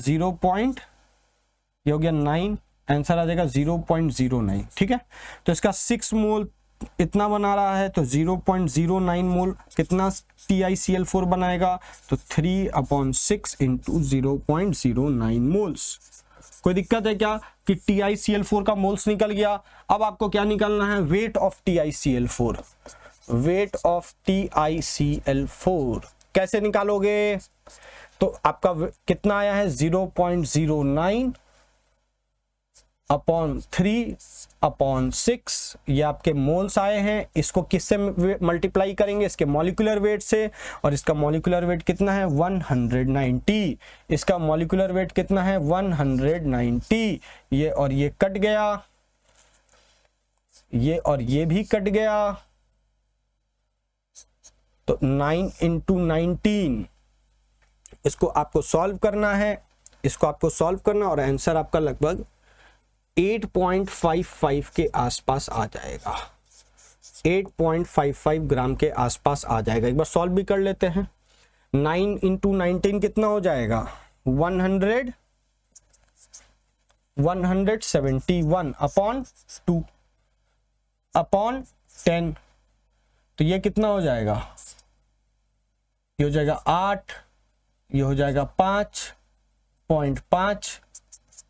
9, आंसर आ जाएगा 0.09। ठीक है, तो इसका 6 मोल इतना बना रहा है, तो 0.09 मोल कितना TiCl4 बनाएगा, तो 3/6 इंटू 0.09 मोल्स। कोई दिक्कत है क्या कि TiCl4 का मोल्स निकल गया। अब आपको क्या निकालना है, weight of TiCl4, weight of TiCl4 कैसे निकालोगे, तो आपका कितना आया है 0.09 अपॉन 3/6, ये आपके मोल्स आए हैं। इसको किससे मल्टीप्लाई करेंगे, इसके मॉलिक्यूलर वेट से, और इसका मॉलिक्यूलर वेट कितना है 190, इसका मॉलिक्यूलर वेट कितना है 190, ये और ये कट गया, ये और ये भी कट गया, तो 9 × 19 इसको आपको सॉल्व करना है, इसको आपको सॉल्व करना, और आंसर आपका लगभग 8.55 के आसपास आ जाएगा, 8.55 ग्राम के आसपास आ जाएगा। एक बार सॉल्व भी कर लेते हैं। 9 × 19 कितना हो जाएगा 171 अपॉन 2 अपॉन 10, तो ये कितना हो जाएगा, ये हो जाएगा 8, ये हो जाएगा 5.5,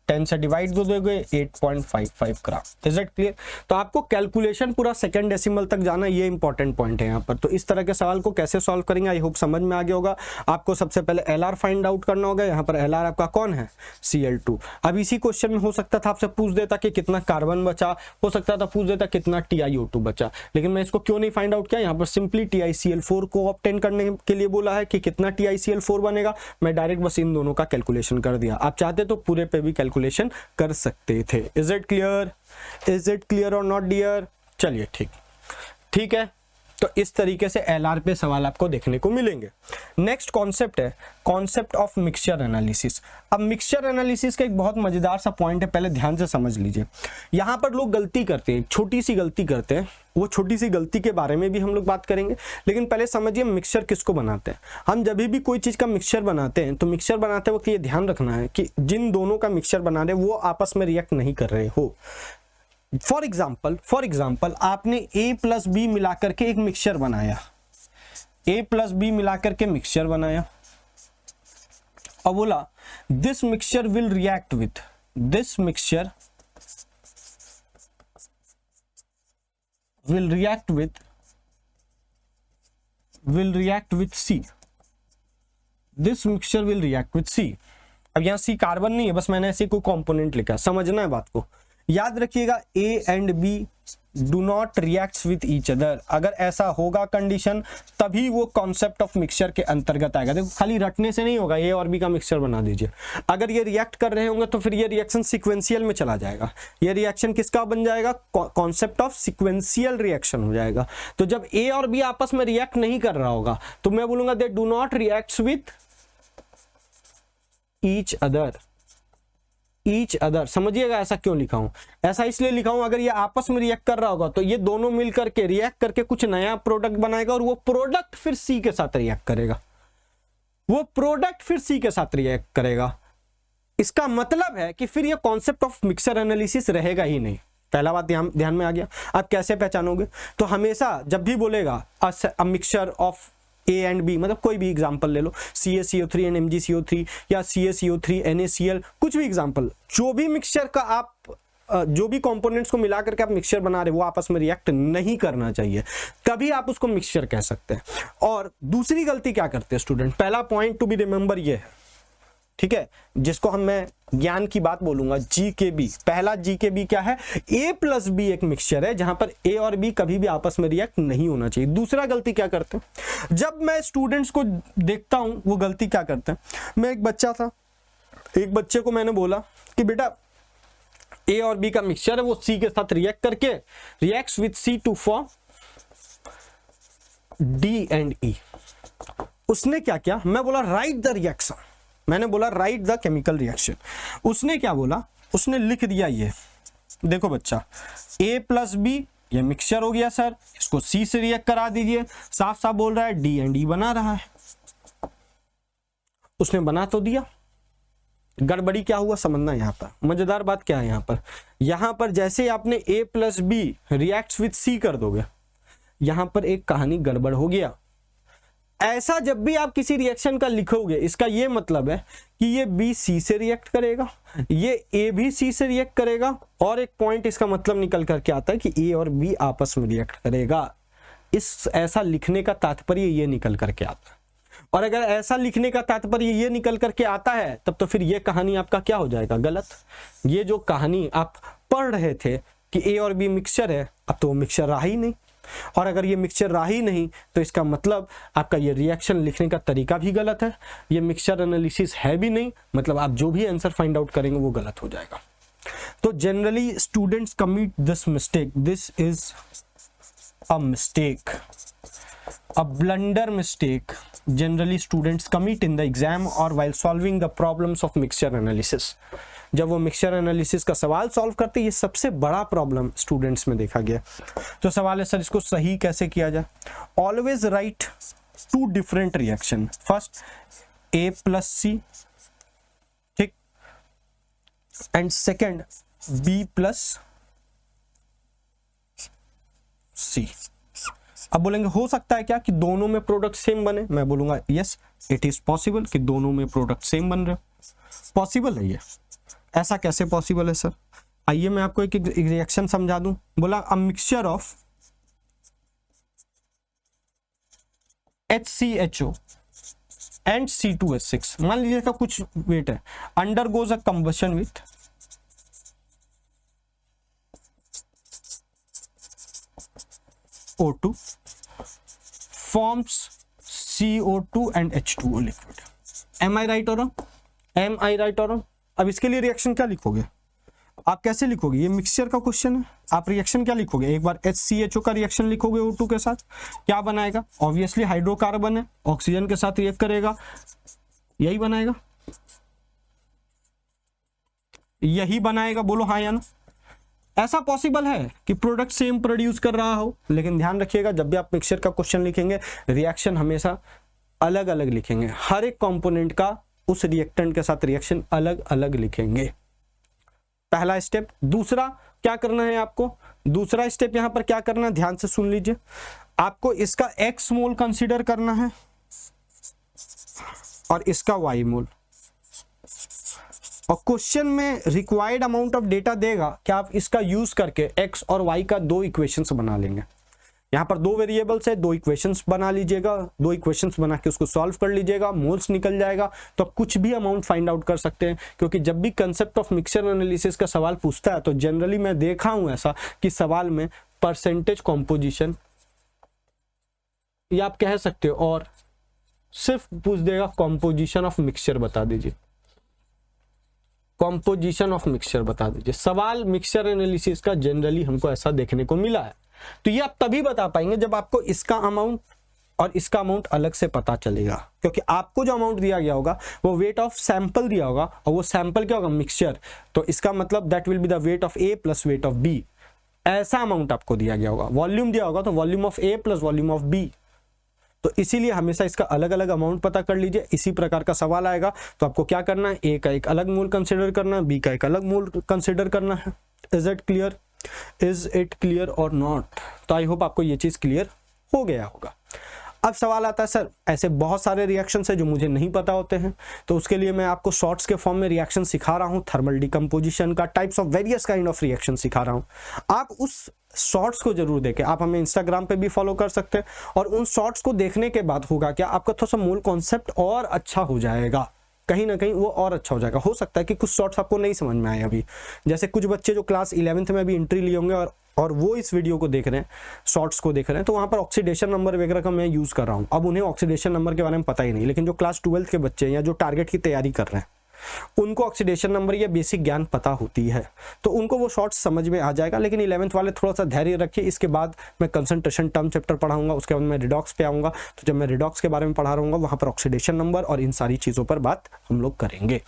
10 से डिवाइड दो दोगे 8.55 ग्राम। Is it clear. तो आपको कैलकुलेशन पूरा सेकंड डेसिमल तक जाना, ये इंपॉर्टेंट पॉइंट है यहाँ पर। तो इस तरह के सवाल को कैसे सॉल्व करेंगे आई होप समझ में आ गया होगा। आपको सबसे पहले LR फाइंड आउट करना होगा। यहाँ पर LR आपका कौन है Cl2। अब इसी क्वेश्चन में हो सकता था आपसे पूछ देता कि कितना कार्बन बचा, हो सकता था पूछ देता कितना TiO2 बचा, लेकिन मैं इसको क्यों नहीं फाइंड आउट किया, यहाँ पर सिंपली TiCl4 को ऑब्टेन करने के लिए बोला है कि कितना TiCl4 बनेगा, मैं डायरेक्ट बस इन दोनों का कैलकुलेशन कर दिया। आप चाहते तो पूरे पे भी कैलकुलेशन कर सकते थे। Is it clear, is it clear और नॉट डियर। चलिए ठीक है, तो इस तरीके से एलआर पे सवाल आपको देखने को मिलेंगे। नेक्स्ट कॉन्सेप्ट है कॉन्सेप्ट ऑफ मिक्सचर एनालिसिस। अब मिक्सचर एनालिसिस का एक बहुत मजेदार सा पॉइंट है, पहले ध्यान से समझ लीजिए। यहाँ पर लोग गलती करते हैं, छोटी सी गलती करते हैं, वो छोटी सी गलती के बारे में भी हम लोग बात करेंगे, लेकिन पहले समझिए मिक्सचर किसको बनाते हैं। हम जब भी कोई चीज़ का मिक्सचर बनाते हैं तो मिक्सचर बनाते वक्त ये ध्यान रखना है कि जिन दोनों का मिक्सचर बना रहे वो आपस में रिएक्ट नहीं कर रहे हो। फॉर एग्जाम्पल आपने A प्लस बी मिलाकर के एक मिक्सचर बनाया, A प्लस बी मिलाकर के मिक्सचर बनाया और बोला this mixture will react with, this mixture will react with C, this mixture will react with C। अब यहाँ C कार्बन नहीं है, बस मैंने ऐसे कोई कंपोनेंट लिखा, समझना है बात को। याद रखिएगा A and B do not reacts with each other. अगर ऐसा होगा कंडीशन तभी वो कॉन्सेप्ट ऑफ मिक्सचर के अंतर्गत आएगा। देखो खाली रटने से नहीं होगा, A और B का मिक्सचर बना दीजिए। अगर ये रिएक्ट कर रहे होंगे तो फिर ये रिएक्शन सीक्वेंशियल में चला जाएगा। ये रिएक्शन किसका बन जाएगा? कॉन्सेप्ट ऑफ सीक्वेंशियल रिएक्शन हो जाएगा। तो जब A और B आपस में रिएक्ट नहीं कर रहा होगा तो मैं बोलूंगा they do not reacts with each other. समझिएगा ऐसा क्यों लिखा हूं? ऐसा इसलिए लिखा हूं, अगर ये आपस में रिएक्ट कर रहा होगा तो ये दोनों मिलकर के रिएक्ट करके कुछ नया प्रोडक्ट बनाएगा और वो प्रोडक्ट फिर सी के साथ रिएक्ट करेगा। इसका मतलब है कि फिर ये कॉन्सेप्ट ऑफ मिक्सचर एनालिसिस रहेगा ही नहीं। पहला बात ध्यान में आ गया। आप कैसे पहचानोगे? तो हमेशा जब भी बोलेगा a mixture of A and B, मतलब कोई भी एग्जांपल ले लो, CaCO3 एंड MgCO3 या CaCO3 NaCl, कुछ भी एग्जांपल, जो भी मिक्सचर का आप जो भी कंपोनेंट्स को मिला करके आप मिक्सचर बना रहे हो वो आपस में रिएक्ट नहीं करना चाहिए, तभी आप उसको मिक्सचर कह सकते हैं। और दूसरी गलती क्या करते हैं स्टूडेंट? पहला पॉइंट टू बी रिमेंबर ये है, ठीक है, जिसको मैं ज्ञान की बात बोलूंगा, GKB। पहला GKB क्या है? A प्लस B एक मिक्सचर है जहां पर A और B कभी भी आपस में रिएक्ट नहीं होना चाहिए। दूसरा गलती क्या करते हैं, जब मैं स्टूडेंट्स को देखता हूं वो गलती क्या करते हैं, मैं एक बच्चा था, एक बच्चे को मैंने बोला कि बेटा A और B का मिक्सचर है, वो C के साथ रिएक्ट करके reacts with C to form D and E। उसने क्या किया? मैं बोला राइट द रिएक्शन, मैंने बोला राइट द केमिकल रिएक्शन। उसने क्या बोला? उसने लिख दिया ये देखो बच्चा, A प्लस B ये मिक्सचर हो गया सर, इसको C से रिएक्ट करा दीजिए। साफ साफ बोल रहा है D एंड E बना रहा है। उसने बना तो दिया, गड़बड़ी क्या हुआ समझना। यहाँ पर मजेदार बात क्या है, यहाँ पर जैसे आपने A plus B reacts with C कर दोगे, यहाँ पर एक कहानी गड़बड़ हो गया। ऐसा जब भी आप किसी रिएक्शन का लिखोगे, इसका ये मतलब है कि ये B C से रिएक्ट करेगा, ये A भी C से रिएक्ट करेगा, और एक पॉइंट इसका मतलब निकल करके आता है कि A और B आपस में रिएक्ट करेगा। इस ऐसा लिखने का तात्पर्य ये निकल करके आता है। और अगर ऐसा लिखने का तात्पर्य ये निकल करके आता है तब तो फिर ये कहानी आपका क्या हो जाएगा? गलत। ये जो कहानी आप पढ़ रहे थे कि A और B मिक्सचर है, अब तो वो मिक्सचर रहा ही नहीं। और अगर ये मिक्सचर रहा ही नहीं तो इसका मतलब आपका ये रिएक्शन लिखने का तरीका भी गलत है, ये मिक्सचर एनालिसिस है भी नहीं, मतलब आप जो भी आंसर फाइंड आउट करेंगे वो गलत हो जाएगा। तो generally students commit this mistake, this is a mistake, a blunder mistake generally students commit in the exam or while solving the problems of mixture analysis। जब वो मिक्सचर एनालिसिस का सवाल सॉल्व करते हैं, ये सबसे बड़ा प्रॉब्लम स्टूडेंट्स में देखा गया। तो सवाल है सर इसको सही कैसे किया जाए? Always write two different reaction, first A plus C, ठीक, and second B plus C। अब बोलेंगे हो सकता है क्या कि दोनों में प्रोडक्ट सेम बने? मैं बोलूंगा यस इट इज पॉसिबल कि दोनों में प्रोडक्ट सेम बन रहे, पॉसिबल है ये। ऐसा कैसे पॉसिबल है सर? आइए मैं आपको एक रिएक्शन समझा दूं। बोला a mixture of HCHO and C2H6, मान लीजिए का कुछ वेट है, undergoes a combustion with O2 forms CO2 and H2O liquid। Am I right or wrong? Am I right or wrong? अब इसके लिए रिएक्शन क्या लिखोगे? आप कैसे लिखोगे, ये मिक्सचर का क्वेश्चन है, आप रिएक्शन क्या लिखोगे, एक बार HCHO का रिएक्शन लिखोगे O2 के साथ, क्या बनाएगा, ऑब्वियसली हाइड्रोकार्बन है, ऑक्सीजन के साथ रिएक्ट करेगा, यही बनाएगा, यही बनाएगा, बोलो हाँ या ना। ऐसा पॉसिबल है कि प्रोडक्ट सेम प्रोड्यूस कर रहा हो, लेकिन ध्यान रखिएगा जब भी आप मिक्सचर का क्वेश्चन लिखेंगे रिएक्शन हमेशा अलग अलग लिखेंगे, हर एक कंपोनेंट का उस रिएक्टेंट के साथ रिएक्शन अलग अलग लिखेंगे। पहला स्टेप। दूसरा क्या करना है आपको, दूसरा स्टेप यहां पर क्या करना है, ध्यान से सुन लीजिए, आपको इसका X मोल कंसीडर करना है और इसका Y मोल, और क्वेश्चन में रिक्वायर्ड अमाउंट ऑफ डेटा देगा कि आप इसका यूज करके X और Y का दो इक्वेशंस बना लेंगे। यहाँ पर दो वेरिएबल्स है, दो इक्वेशंस बना लीजिएगा, दो इक्वेशंस बना के उसको सॉल्व कर लीजिएगा, मोल्स निकल जाएगा, तो आप कुछ भी अमाउंट फाइंड आउट कर सकते हैं। क्योंकि जब भी कंसेप्ट ऑफ मिक्सचर एनालिसिस का सवाल पूछता है तो जनरली मैं देखा हूं ऐसा कि सवाल में परसेंटेज कॉम्पोजिशन या आप कह सकते हो और सिर्फ पूछ देगा कॉम्पोजिशन ऑफ मिक्सचर बता दीजिए, कॉम्पोजिशन ऑफ मिक्सचर बता दीजिए। सवाल मिक्सचर एनालिसिस का जनरली हमको ऐसा देखने को मिला है। तो ये आप तभी बता पाएंगे जब आपको इसका अमाउंट और इसका अमाउंट अलग से पता चलेगा, क्योंकि आपको जो अमाउंट दिया गया होगा वो वेट ऑफ सैंपल दिया होगा, और वो सैंपल क्या होगा, मिक्सचर, तो इसका मतलब that will be the weight of A plus weight of B, ऐसा अमाउंट आपको दिया गया होगा। वॉल्यूम दिया होगा तो volume of A plus volume of B, तो इसीलिए हमेशा इसका अलग अलग अमाउंट पता कर लीजिए। इसी प्रकार का सवाल आएगा तो आपको क्या करना है, A का एक अलग मोल कंसिडर करना है, B का एक अलग मोल कंसिडर करना है। Is it clear, is it clear और नॉट? तो आई होप आपको ये चीज क्लियर हो गया होगा। अब सवाल आता है सर ऐसे बहुत सारे रिएक्शंस है जो मुझे नहीं पता होते हैं, तो उसके लिए मैं आपको शॉर्ट्स के फॉर्म में रिएक्शन सिखा रहा हूं, थर्मल डिकम्पोजिशन का, types of various kind of reaction सिखा रहा हूं। आप उस शॉर्ट्स को जरूर देखें, आप हमें इंस्टाग्राम पे भी फॉलो कर सकते हैं, और उन शॉर्ट्स को देखने के बाद होगा क्या, आपका थोड़ा सा मूल कॉन्सेप्ट और अच्छा हो जाएगा, कहीं ना कहीं वो और अच्छा हो जाएगा। हो सकता है कि कुछ शॉर्ट्स आपको नहीं समझ में आए अभी, जैसे कुछ बच्चे जो क्लास 11th में भी एंट्री लिए होंगे और वो इस वीडियो को देख रहे हैं, शॉर्ट्स को देख रहे हैं, तो वहाँ पर ऑक्सीडेशन नंबर वगैरह का मैं यूज़ कर रहा हूँ। अब उन्हें ऑक्सीडेशन नंबर के बारे में पता ही नहीं, लेकिन जो क्लास 12th के बच्चे हैं या जो टारगेट की तैयारी कर रहे हैं उनको ऑक्सीडेशन नंबर या बेसिक ज्ञान पता होती है, तो उनको वो शॉर्ट्स समझ में आ जाएगा। लेकिन 11th वाले थोड़ा सा धैर्य रखिए, इसके बाद मैं कंसंट्रेशन टर्म चैप्टर पढ़ाऊंगा, उसके बाद मैं रिडॉक्स पे आऊँगा, तो जब मैं रिडॉक्स के बारे में पढ़ा रहूँगा वहाँ पर ऑक्सीडेशन नंबर और इन सारी चीज़ों पर बात हम लोग करेंगे।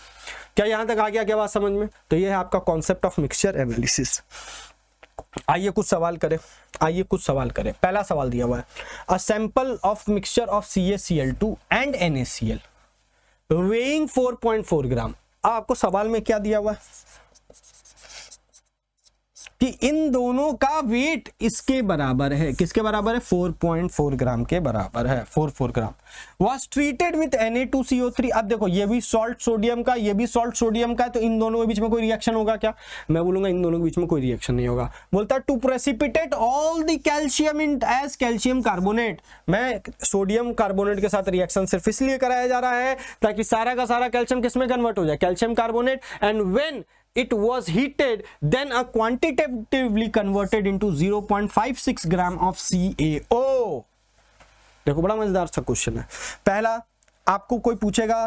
क्या यहाँ तक आ गया क्या बात समझ में? तो ये है आपका कॉन्सेप्ट ऑफ मिक्सचर एनालिसिस। आइए कुछ सवाल करें, आइए कुछ सवाल करें। पहला सवाल दिया हुआ है, a sample of mixture of CaCl2 and NaCl weighing 4.4 ग्राम। आपको सवाल में क्या दिया हुआ है कि इन दोनों का वेट इसके बराबर है, किसके बराबर है, 4.4 ग्राम के बराबर है, 44 ग्राम। Was treated with Na2CO3। अब देखो ये भी सॉल्ट सोडियम का, ये भी सॉल्ट सोडियम का है, तो इन दोनों के बीच में कोई रिएक्शन होगा क्या? मैं बोलूंगा इन दोनों के बीच में कोई रिएक्शन नहीं होगा। बोलता है to precipitate all the calcium in as calcium carbonate. मैं सोडियम कार्बोनेट के साथ रिएक्शन सिर्फ इसलिए कराया जा रहा है ताकि सारा का सारा कैल्शियम किसमें कन्वर्ट हो जाए, calcium carbonate, and when it was heated then a quantitatively converted into 0.56 gram of CaO। देखो बड़ा मजेदार सा क्वेश्चन है। पहला आपको कोई पूछेगा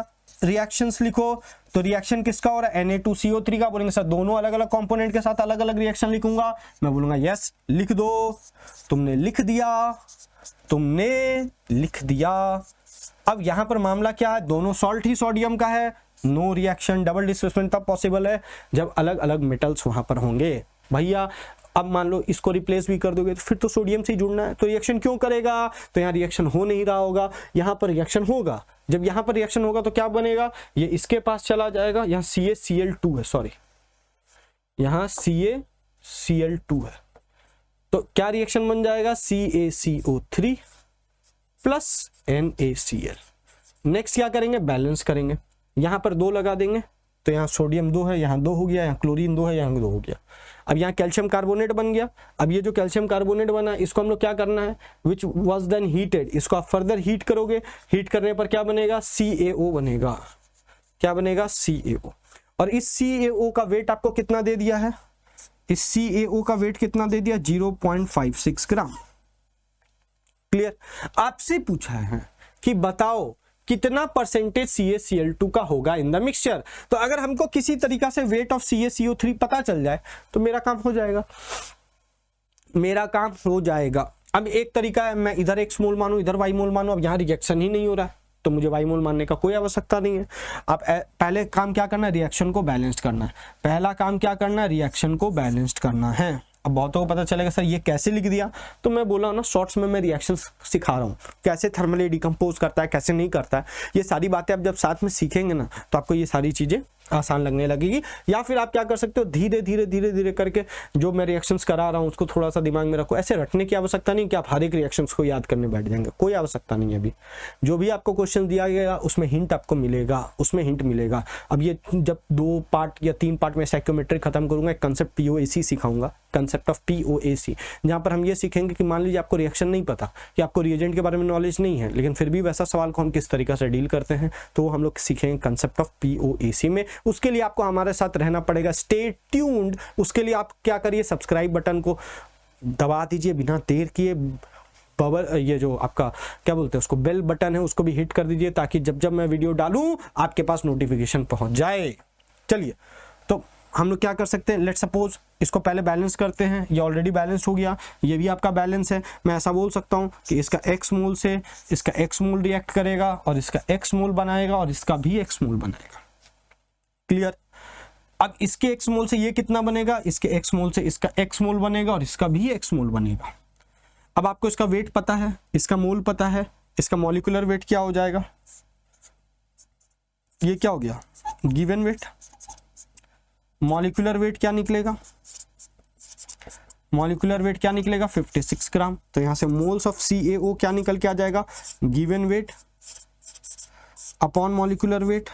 रिएक्शंस लिखो, तो रिएक्शन किसका हो रहा है, Na2CO3 का। बोलेंगे सर दोनों अलग अलग कंपोनेंट के साथ अलग अलग रिएक्शन लिखूंगा। मैं बोलूंगा यस लिख दो, तुमने लिख दिया, तुमने लिख दिया। अब यहां पर मामला क्या है, दोनों सॉल्ट ही सोडियम का है, नो रिएक्शन। डबल डिस्प्लेसमेंट तब पॉसिबल है जब अलग अलग मेटल्स वहां पर होंगे। भैया अब मान लो इसको रिप्लेस भी कर दोगे तो फिर तो सोडियम से ही जुड़ना है, तो रिएक्शन क्यों करेगा, तो यहाँ रिएक्शन हो नहीं रहा होगा, यहाँ पर रिएक्शन होगा। जब यहाँ पर रिएक्शन होगा तो क्या बनेगा, ये इसके पास चला जाएगा, यहाँ CaCl2 है, सॉरी यहाँ CaCl2 है, तो क्या रिएक्शन बन जाएगा, CaCO3 प्लस NaCl। नेक्स्ट क्या करेंगे, बैलेंस करेंगे, यहां पर 2 लगा देंगे, तो यहाँ सोडियम 2 है, यहाँ 2 हो गया, यहाँ क्लोरीन 2 है, यहाँ 2 हो गया। अब यहाँ कैल्शियम कार्बोनेट बन गया। अब ये जो कैल्शियम कार्बोनेट बना इसको हम लोग क्या करना है, विच वॉज देन हीटेड, इसको आप फर्दर हीट करोगे, हीट करने पर क्या बनेगा, CaO बनेगा। क्या बनेगा, CaO। और इस CaO का वेट आपको कितना दे दिया है, इस CaO का वेट कितना दे दिया, 0.56 ग्राम। क्लियर। आपसे पूछा है कि बताओ कितना परसेंटेज CaCl2 का होगा इन द मिक्सचर। तो अगर हमको किसी तरीका से वेट ऑफ CaCO3 पता चल जाए तो मेरा काम हो जाएगा, मेरा काम हो जाएगा। अब एक तरीका है, मैं इधर x मोल मानूं इधर y मोल मानूं, अब यहाँ रिएक्शन ही नहीं हो रहा है तो मुझे y मोल मानने का कोई आवश्यकता नहीं है। अब पहले काम क्या करना है, रिएक्शन को बैलेंस्ड करना है। पहला काम क्या करना है, रिएक्शन को बैलेंस्ड करना है। अब बहुतों को पता चलेगा सर ये कैसे लिख दिया, तो मैं बोला ना शॉर्ट्स में मैं रिएक्शन सिखा रहा हूँ, कैसे थर्मली डिकम्पोज करता है कैसे नहीं करता है। ये सारी बातें आप जब साथ में सीखेंगे ना तो आपको ये सारी चीज़ें आसान लगने लगेगी। या फिर आप क्या कर सकते हो, धीरे धीरे धीरे धीरे करके जो मैं रिएक्शंस करा रहा हूँ उसको थोड़ा सा दिमाग में रखो। ऐसे रटने की आवश्यकता नहीं कि आप हर एक रिएक्शंस को याद करने बैठ जाएंगे, कोई आवश्यकता नहीं है। अभी जो भी आपको क्वेश्चन दिया गया उसमें हिंट आपको मिलेगा, उसमें हिंट मिलेगा। अब ये जब 2 पार्ट या 3 पार्ट में स्टोइकियोमेट्री खत्म करूंगा, एक कंसेप्ट POAC सिखाऊंगा, कंसेप्ट ऑफ POAC, जहां पर हम ये सीखेंगे कि मान लीजिए आपको रिएक्शन नहीं पता, कि आपको रिएजेंट के बारे में नॉलेज नहीं है, लेकिन फिर भी वैसा सवाल को हम किस तरीके से डील करते हैं, तो वो हम लोग सीखेंगे कंसेप्ट ऑफ POAC में। उसके लिए आपको हमारे साथ रहना पड़ेगा, स्टे ट्यून्ड। उसके लिए आप क्या करिए, सब्सक्राइब बटन को दबा दीजिए बिना देर किए, पावर ये जो आपका क्या बोलते हैं उसको बेल बटन है उसको भी हिट कर दीजिए, ताकि जब जब मैं वीडियो डालूं आपके पास नोटिफिकेशन पहुंच जाए। चलिए तो हम लोग क्या कर सकते हैं, लेट सपोज इसको पहले बैलेंस करते हैं। ये ऑलरेडी बैलेंस हो गया, ये भी आपका बैलेंस है। मैं ऐसा बोल सकता हूं कि इसका x मोल से इसका x मोल रिएक्ट करेगा और इसका x मोल बनाएगा और इसका भी x मोल बनाएगा। क्लियर। अब इसके x मोल से ये कितना बनेगा, इसके x मोल से इसका x मोल बनेगा और इसका भी x मोल बनेगा। अब आपको इसका वेट पता है, इसका मोल पता है, इसका मॉलिक्यूलर वेट क्या हो जाएगा, ये क्या हो गया गिवन वेट। मॉलिक्यूलर वेट क्या निकलेगा, मॉलिक्यूलर वेट क्या निकलेगा 56 ग्राम। तो यहां से मोल्स ऑफ CaO क्या निकल के आ जाएगा, given weight upon molecular wait.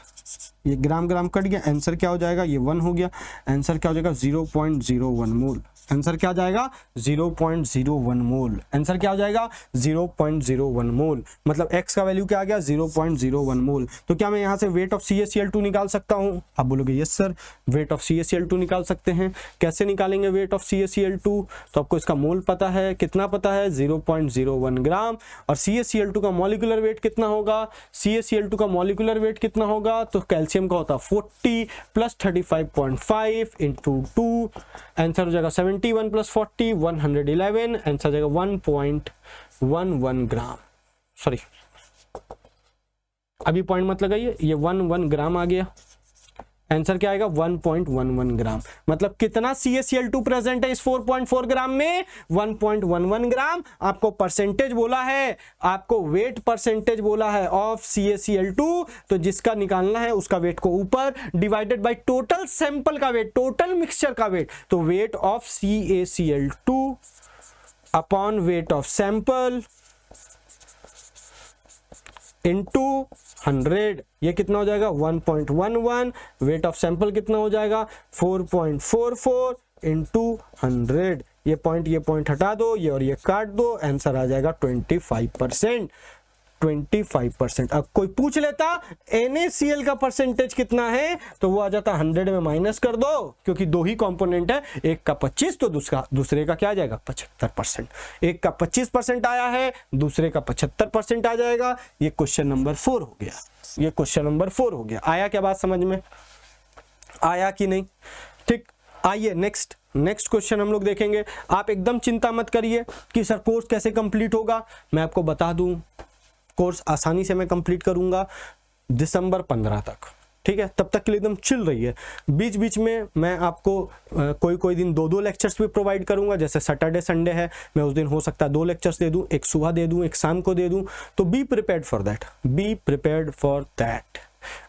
ये ग्राम ग्राम कट गया, आंसर क्या हो जाएगा, ये 1 हो गया। आंसर क्या हो जाएगा 0.01 मोल। आंसर क्या आ जाएगा 0.01 मोल। आंसर क्या हो जाएगा 0.01 मोल। मतलब x का वैल्यू क्या आ गया 0.01 मोल। तो क्या मैं यहां से वेट ऑफ CaCl2 निकाल सकता हूं, आप बोलोगे yes sir weight of CaCl2 निकाल सकते हैं। कैसे निकालेंगे वेट ऑफ CaCl2, तो आपको इसका मोल पता है, कितना पता है 0.01 ग्राम। और CaCl2 का मॉलिक्यूलर वेट कितना होगा, CaCl2 का मॉलिक्यूलर वेट कितना होगा, तो कैल्शियम का होता 40 प्लस 35.5 इंटू 2, आंसर हो जाएगा 71 प्लस 40 111, आंसर जाएगा 1.11 ग्राम। सॉरी अभी पॉइंट मत लगाइए, ये 11 ग्राम आ गया। आंसर क्या आएगा 1.11 ग्राम। मतलब कितना CaCl2 प्रेजेंट है इस 4.4 ग्राम में, 1.11 ग्राम। आपको परसेंटेज बोला है, आपको वेट परसेंटेज बोला है ऑफ CaCl2, तो जिसका निकालना है उसका वेट को ऊपर डिवाइडेड बाय टोटल सैंपल का वेट, टोटल मिक्सचर का वेट। तो weight of CaCl2 upon weight of sample into 100, ये कितना हो जाएगा 1.11। वेट ऑफ सैंपल कितना हो जाएगा 4.44 इंटू 100। ये पॉइंट हटा दो, ये और ये काट दो, आंसर आ जाएगा 25%। 25%। अब कोई पूछ लेता NaCl का परसेंटेज कितना है, तो वो आ जाता 100 में माइनस कर दो, क्योंकि 2 ही कंपोनेंट है, एक का 25 तो दूसरे का क्या आ जाएगा 75%। एक का 25% आया है, दूसरे का 75% आ जाएगा। ये क्वेश्चन नंबर 4 हो गया, ये क्वेश्चन नंबर 4 हो गया। आया क्या बात समझ में, आया कि नहीं? ठीक, आइए नेक्स्ट क्वेश्चन हम लोग देखेंगे। आप एकदम चिंता मत करिए कि सर कोर्स कैसे कंप्लीट होगा, मैं आपको बता दूं कोर्स आसानी से मैं कंप्लीट करूंगा दिसंबर 15 तक। ठीक है, तब तक के लिए एकदम चिल रही है। बीच बीच में मैं आपको कोई दिन 2 लेक्चर्स भी प्रोवाइड करूंगा। जैसे सैटरडे संडे है, मैं उस दिन हो सकता है 2 लेक्चर्स दे दूं, एक सुबह दे दूं, एक शाम को दे दूं। तो be prepared for that, be prepared for that.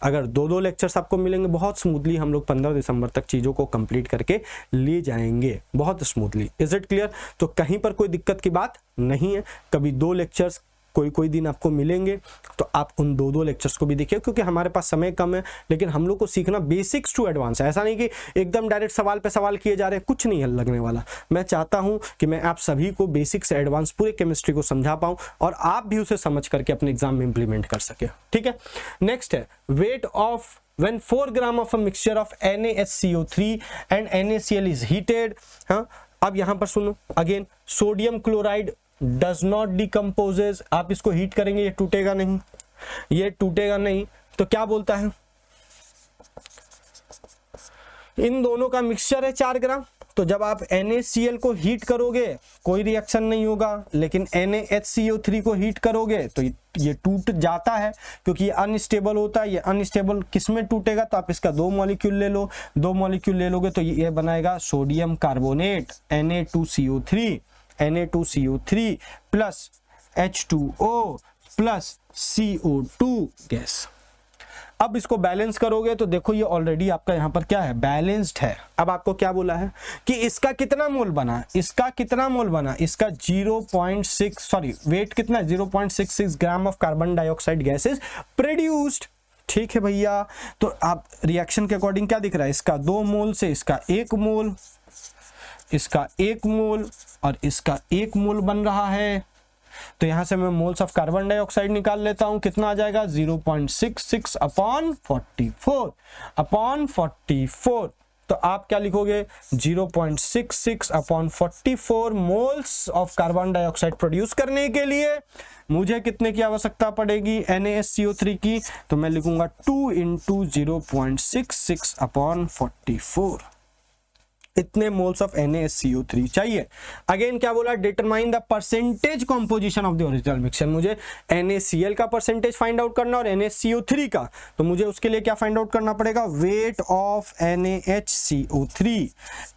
अगर 2 लेक्चर्स आपको मिलेंगे, बहुत स्मूथली हम लोग 15 दिसंबर तक चीज़ों को कंप्लीट करके ले जाएंगे, बहुत स्मूथली। Is it clear? तो कहीं पर कोई दिक्कत की बात नहीं है। कभी 2 लेक्चर्स कोई दिन आपको मिलेंगे, तो आप उन 2 लेक्चर्स को भी देखिए, क्योंकि हमारे पास समय कम है। लेकिन हम लोग को सीखना बेसिक्स टू एडवांस है। ऐसा नहीं कि एकदम डायरेक्ट सवाल पे सवाल किए जा रहे हैं, कुछ नहीं है लगने वाला। मैं चाहता हूं कि मैं आप सभी को बेसिक से एडवांस पूरे केमिस्ट्री को समझा पाऊं और आप भी उसे समझ करके अपने एग्जाम में इंप्लीमेंट कर सके। ठीक है, नेक्स्ट है weight of when 4 gram of a mixture of NaHCO3 and NaCl is heated। हाँ, अब यहां पर सुनो again, sodium chloride does not decomposes. आप इसको हीट करेंगे ये टूटेगा नहीं। ये टूटेगा नहीं। तो क्या बोलता है, इन दोनों का मिक्सचर है 4 ग्राम। तो जब आप NaCl को हीट करोगे कोई रिएक्शन नहीं होगा, लेकिन NaHCO3 को हीट करोगे तो ये टूट जाता है, क्योंकि ये अनस्टेबल होता है। ये अनस्टेबल किस में टूटेगा, तो आप इसका 2 मॉलिक्यूल ले लो, 2 मॉलिक्यूल ले लोगे तो ये बनाएगा sodium carbonate Na2CO3 plus H2O plus CO2 gas. अब इसको बैलेंस करोगे तो देखो ये ऑलरेडी आपका यहाँ पर क्या है, बैलेंस्ड है। अब आपको क्या बोला है कि इसका कितना मोल बना, इसका कितना मोल बना, इसका 0.6 सॉरी वेट कितना है 0.66 gram of carbon dioxide gas is produced. ठीक है भैया, तो आप रिएक्शन के अकॉर्डिंग क्या दिख रहा है, इसका 2 मोल से इसका 1 मोल, इसका 1 मोल और इसका 1 मोल बन रहा है। तो यहां से मैं मोल्स ऑफ कार्बन डाइऑक्साइड निकाल लेता हूं, कितना आ जाएगा 0.66 अपॉन 44। तो आप क्या लिखोगे 0.66 upon 44 moles of carbon dioxide produce करने के लिए मुझे कितने की आवश्यकता पड़ेगी NaSCO3 की, तो मैं लिखूंगा 2 इंटू 0.66 अपॉन 44। इतने मोल्स ऑफ NaSCO3 चाहिए। अगेन क्या बोला, determine the percentage composition of the original mixture. मुझे NaCl का परसेंटेज फाइंड आउट करना और NaCO3 का, तो मुझे उसके लिए क्या फाइंड आउट करना पड़ेगा, वेट ऑफ NaHCO3।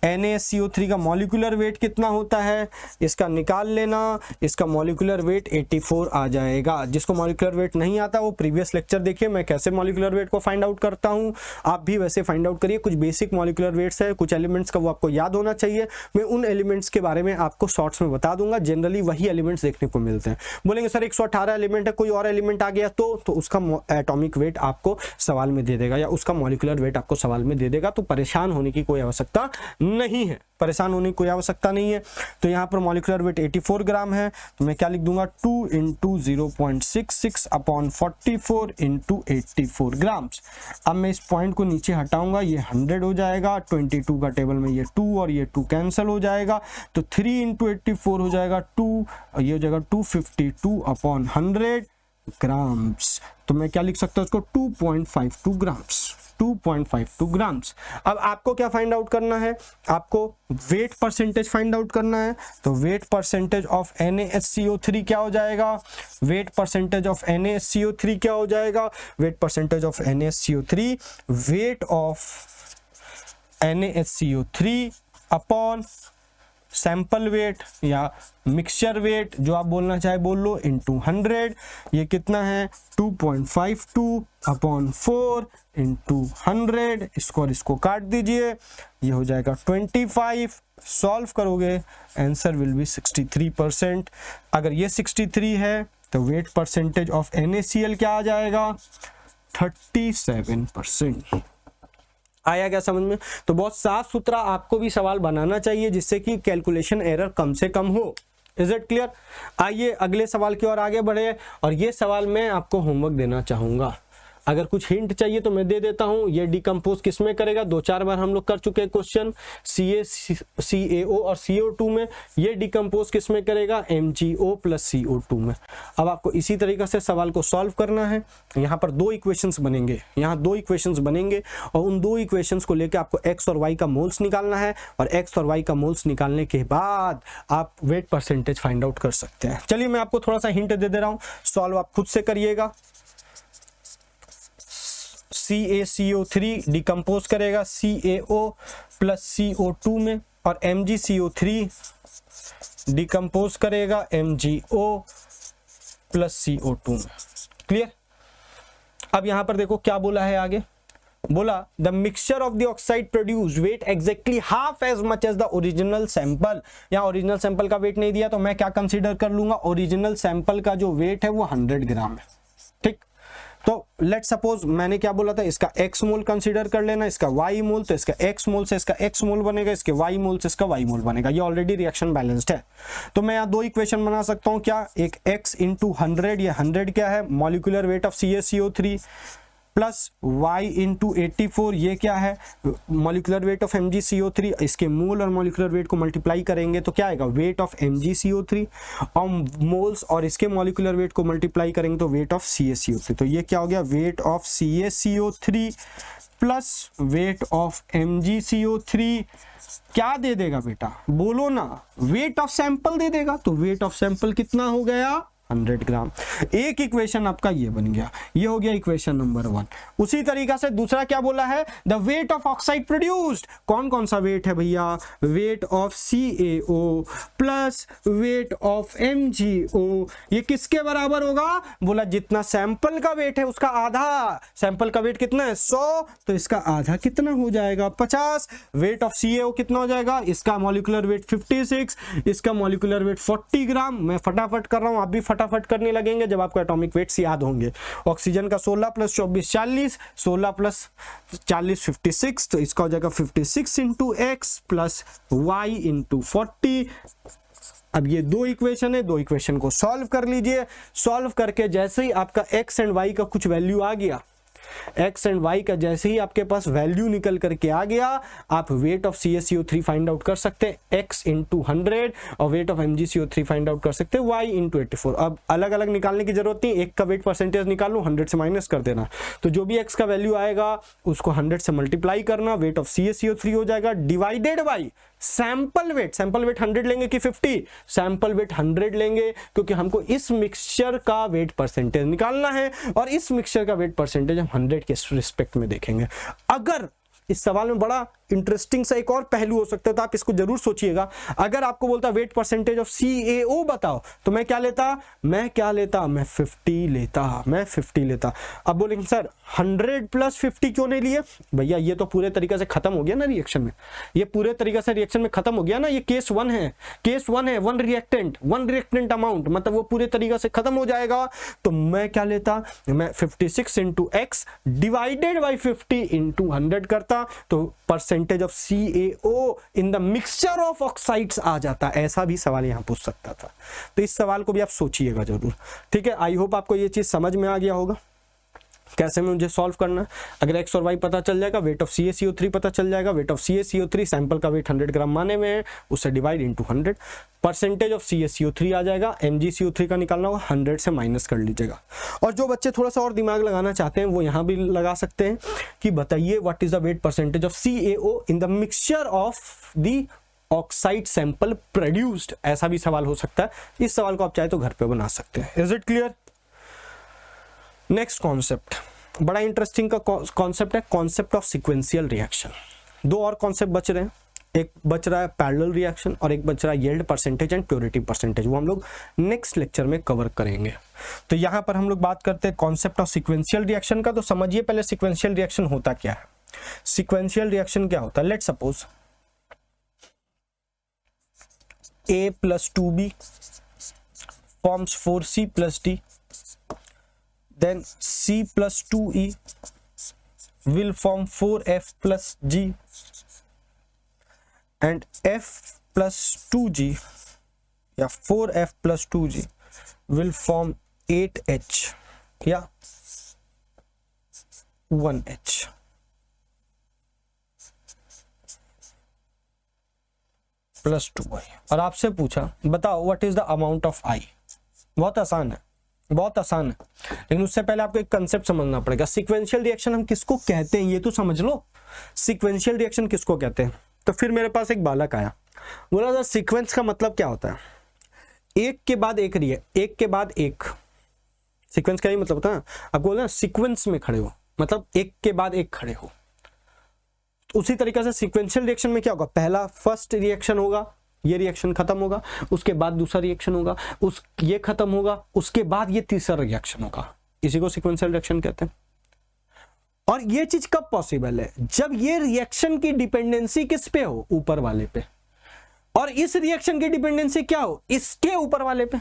NaCO3 का मॉलिक्यूलर वेट कितना होता है, इसका निकाल लेना, इसका मॉलिक्यूलर वेट 84 आ जाएगा। जिसको मॉलिक्यूलर वेट नहीं आता वो प्रीवियस लेक्चर देखिए, मैं कैसे मॉलिक्यूलर वेट को फाइंड आउट करता हूं, आप भी वैसे फाइंड आउट करिए। कुछ बेसिक मॉलिक्यूलर वेट्स है, कुछ एलिमेंट्स का आपको याद होना चाहिए। मैं उन एलिमेंट्स के बारे में आपको शॉर्ट्स में बता दूंगा, जनरली वही एलिमेंट्स देखने को मिलते हैं। बोलेंगे सर 118 एलिमेंट है, कोई और एलिमेंट आ गया तो उसका एटॉमिक वेट आपको सवाल में दे देगा या उसका मॉलिक्यूलर वेट आपको सवाल में दे देगा। तो परेशान होने की कोई आवश्यकता नहीं है, परेशान होने की कोई आवश्यकता नहीं है। तो यहाँ पर मॉलिक्यूलर वेट 84 ग्राम है, तो मैं क्या लिख दूंगा 2 इंटू 0.66 अपॉन 44 इंटू 84 ग्राम्स। अब मैं इस पॉइंट को नीचे हटाऊंगा, ये 100 हो जाएगा, 22 का टेबल में ये 2 और ये 2 कैंसिल हो जाएगा, तो 3 इंटू 84 हो जाएगा 2 और ये हो जाएगा 252 अपॉन 100 ग्राम्स। तो मैं क्या लिख सकता हूँ उसको 2.52 ग्राम्स, 2.52 ग्राम्स। अब आपको क्या फाइंड आउट करना है, आपको वेट परसेंटेज फाइंड आउट करना है। तो वेट परसेंटेज ऑफ NaHCO3 क्या हो जाएगा, वेट परसेंटेज ऑफ NaHCO3 क्या हो जाएगा, weight percentage of NaHCO3, weight of NaHCO3 upon sample weight या मिक्सचर वेट, जो आप बोलना चाहे बोल लो, इंटू 100। ये कितना है 2.52 अपॉन 4 इंटू 100। इसको और इसको काट दीजिए, ये हो जाएगा 25। सॉल्व करोगे आंसर विल बी 63%। अगर ये 63 है तो वेट परसेंटेज ऑफ NaCl क्या आ जाएगा 37%। आया क्या समझ में। तो बहुत साफ सुथरा आपको भी सवाल बनाना चाहिए जिससे कि कैलकुलेशन एरर कम से कम हो। Is it clear. आइए अगले सवाल की ओर आगे बढ़े, और ये सवाल मैं आपको होमवर्क देना चाहूंगा। अगर कुछ हिंट चाहिए तो मैं दे देता हूं। ये डिकम्पोज किस में करेगा, 2-4 बार हम लोग कर चुके हैं क्वेश्चन CaCO और CO2 में। ये डिकम्पोज किस में करेगा, MgO प्लस CO2 में। अब आपको इसी तरीके से सवाल को सॉल्व करना है। यहाँ पर 2 इक्वेशंस बनेंगे, यहाँ 2 इक्वेशंस बनेंगे, और उन 2 इक्वेशंस को लेकर आपको x और y का मोल्स निकालना है, और x और y का मोल्स निकालने के बाद आप वेट परसेंटेज फाइंड आउट कर सकते हैं। चलिए मैं आपको थोड़ा सा हिंट दे दे रहा हूँ, सॉल्व आप खुद से करिएगा। CaCO3 डिकम्पोज करेगा CaO प्लस CO2 में, और MgCO3 डिकम्पोज करेगा MgO प्लस CO2 में। क्लियर। अब यहां पर देखो क्या बोला है आगे, बोला the mixture of the oxide produce weight exactly half as much as the original sample. यहाँ ओरिजिनल सैंपल का वेट नहीं दिया तो मैं क्या कंसीडर कर लूंगा, ओरिजिनल सैंपल का जो वेट है वो 100 ग्राम है। ठीक, तो लेट सपोज मैंने क्या बोला था, इसका x मोल कंसीडर कर लेना, इसका y मोल, तो इसका x मोल से इसका x मोल बनेगा, इसके y मोल से इसका y मोल बनेगा। ये ऑलरेडी रिएक्शन बैलेंस्ड है। तो मैं यहाँ 2 इक्वेशन बना सकता हूँ, क्या, एक x इंटू 100, ये 100 क्या है, molecular weight of CaCO3, plus y into 84, ये क्या है मॉलिक्यूलर वेट ऑफ MgCO3, इसके मोल और मॉलिक्यूलर वेट को मल्टीप्लाई करेंगे तो क्या आएगा वेट ऑफ MgCO3, और मोल्स और इसके मॉलिक्यूलर वेट को मल्टीप्लाई करेंगे तो वेट ऑफ CaCO3। तो ये क्या हो गया weight of CaCO3 plus weight of MgCO3 क्या दे देगा बेटा, बोलो ना, वेट ऑफ सैंपल दे देगा। तो वेट ऑफ सैंपल कितना हो गया 100 ग्राम। एक इक्वेशन आपका ये बन गया, ये हो गया इक्वेशन नंबर 1। उसी तरीका से दूसरा क्या बोला है, the weight of oxide produced, कौन कौन सा वेट है भैया, weight of CaO plus weight of MgO, ये किसके बराबर होगा, बोला जितना सैंपल का वेट है उसका आधा, सैंपल का वेट कितना है 100, तो इसका आधा कितना हो जाएगा 50। वेट ऑफ CaO कितना हो जाएगा, इसका मॉलिक्यूलर वेट 56, इसका मॉलिक्यूलर वेट 40 ग्राम। मैं फटाफट कर रहा हूं, आप भी फटाफट करने लगेंगे जब आपको एटॉमिक वेट्स याद होंगे। ऑक्सीजन का 16 प्लस 24 40, 16 प्लस 40 56, तो इसका हो जाएगा 56 into x plus y into 40। अब ये दो इक्वेशन है, दो इक्वेशन को सॉल्व कर लीजिए। सॉल्व करके जैसे ही आपका एक्स एंड वाई का कुछ वैल्यू आ गया, एक्स एंड वाई का जैसे ही आपके पास वैल्यू निकल करके आ गया, आप weight of CaCO3 find out कर सकते हैं x इंटू 100 और weight of MgCO3 find out कर सकते हैं y इंटू 84। अब अलग अलग निकालने की जरूरत नहीं, एक का वेट परसेंटेज निकालो 100 से माइनस कर देना, तो जो भी x का वैल्यू आएगा उसको 100 से मल्टीप्लाई करना, वेट ऑफ CaCO3 हो जाएगा divided by sample weight. Sample weight 100 लेंगे कि 50, सैंपल वेट 100 लेंगे क्योंकि हमको इस मिक्सचर का वेट परसेंटेज निकालना है और इस मिक्सचर का वेट परसेंटेज हम 100 के रिस्पेक्ट में देखेंगे। अगर इस सवाल में बड़ा इंटरेस्टिंग सा एक और पहलू हो सकता है, तो आप इसको जरूर सोचिएगा। अगर आपको बोलता वेट परसेंटेज ऑफ CaO बताओ, तो मैं क्या लेता, मैं 50 लेता। अब बोलेंगे सर 100 प्लस 50 क्यों नहीं लिए, भैया ये तो पूरे तरीके से खत्म हो गया ना रिएक्शन में, ये पूरे तरीके से रिएक्शन में खत्म हो गया ना, ये केस 1 है, वन रिएक्टेंट अमाउंट, मतलब वो पूरे तरीके से खत्म हो जाएगा। तो मैं क्या लेता, मैं 56 into x divided by 50 into 100 करता, तो percentage of CaO in the mixture of oxides आ जाता। ऐसा भी सवाल यहां पूछ सकता था, तो इस सवाल को भी आप सोचिएगा जरूर। ठीक है, आई होप आपको ये चीज समझ में आ गया होगा कैसे में मुझे सॉल्व करना है। अगर एक्स और वाई पता चल जाएगा, वेट ऑफ CaCO3 पता चल जाएगा, वेट ऑफ CaCO3 सैंपल का वेट 100 ग्राम माने में है, उससे divide into 100, percentage of CaCO3 आ जाएगा, MgCO3 का निकालना होगा 100 से माइनस कर लीजिएगा। और जो बच्चे थोड़ा सा और दिमाग लगाना चाहते हैं वो यहाँ भी लगा सकते हैं कि बताइए what is the wait percentage of CaO in the mixture of the oxide sample produced, ऐसा भी सवाल हो सकता है। इस सवाल को आप चाहे तो घर पे बना सकते हैं। Is it clear? Next concept बड़ा इंटरेस्टिंग का कॉन्सेप्ट है, कॉन्सेप्ट ऑफ सीक्वेंशियल रिएक्शन। दो और कॉन्सेप्ट बच रहे हैं, एक बच रहा है पैरेलल रिएक्शन और एक बच रहा है yield percentage and purity percentage, वो हम लोग नेक्स्ट लेक्चर में कवर करेंगे। तो यहां पर हम लोग बात करते हैं कॉन्सेप्ट ऑफ सीक्वेंशियल रिएक्शन का। तो समझिए पहले सीक्वेंशियल रिएक्शन होता क्या है। सीक्वेंशियल रिएक्शन क्या होता है, let suppose A plus 2B forms 4C plus D, then C plus 2E will form 4F plus G, and F plus 2G या 4F plus 2G will form 8H या 1H। प्लस 2y, और आपसे पूछा बताओ what is the amount of I। बहुत आसान है, बहुत आसान है, लेकिन उससे पहले आपको एक कंसेप्ट समझना पड़ेगा। सीक्वेंशियल रिएक्शन हम किसको कहते हैं ये तो समझ लो। सीक्वेंशियल रिएक्शन किसको कहते हैं? तो फिर मेरे पास एक बालक आया, बोला सर सीक्वेंस का मतलब क्या होता है? एक के बाद एक एक के बाद एक। सीक्वेंस का ही मतलब होता है, आप बोल रहे सीक्वेंस में खड़े हो, मतलब एक के बाद एक खड़े हो। उसी तरीके से सीक्वेंशियल रिएक्शन में क्या होगा, पहला फर्स्ट रिएक्शन होगा, ये रिएक्शन खत्म होगा, उसके बाद दूसरा रिएक्शन होगा, ये खत्म होगा, उसके बाद ये तीसरा रिएक्शन होगा। इसी को सीक्वेंशियल रिएक्शन कहते हैं। और ये चीज कब पॉसिबल है? जब ये रिएक्शन की डिपेंडेंसी किस पे हो, ऊपर वाले पे, और इस रिएक्शन की डिपेंडेंसी क्या हो, इसके ऊपर वाले पे।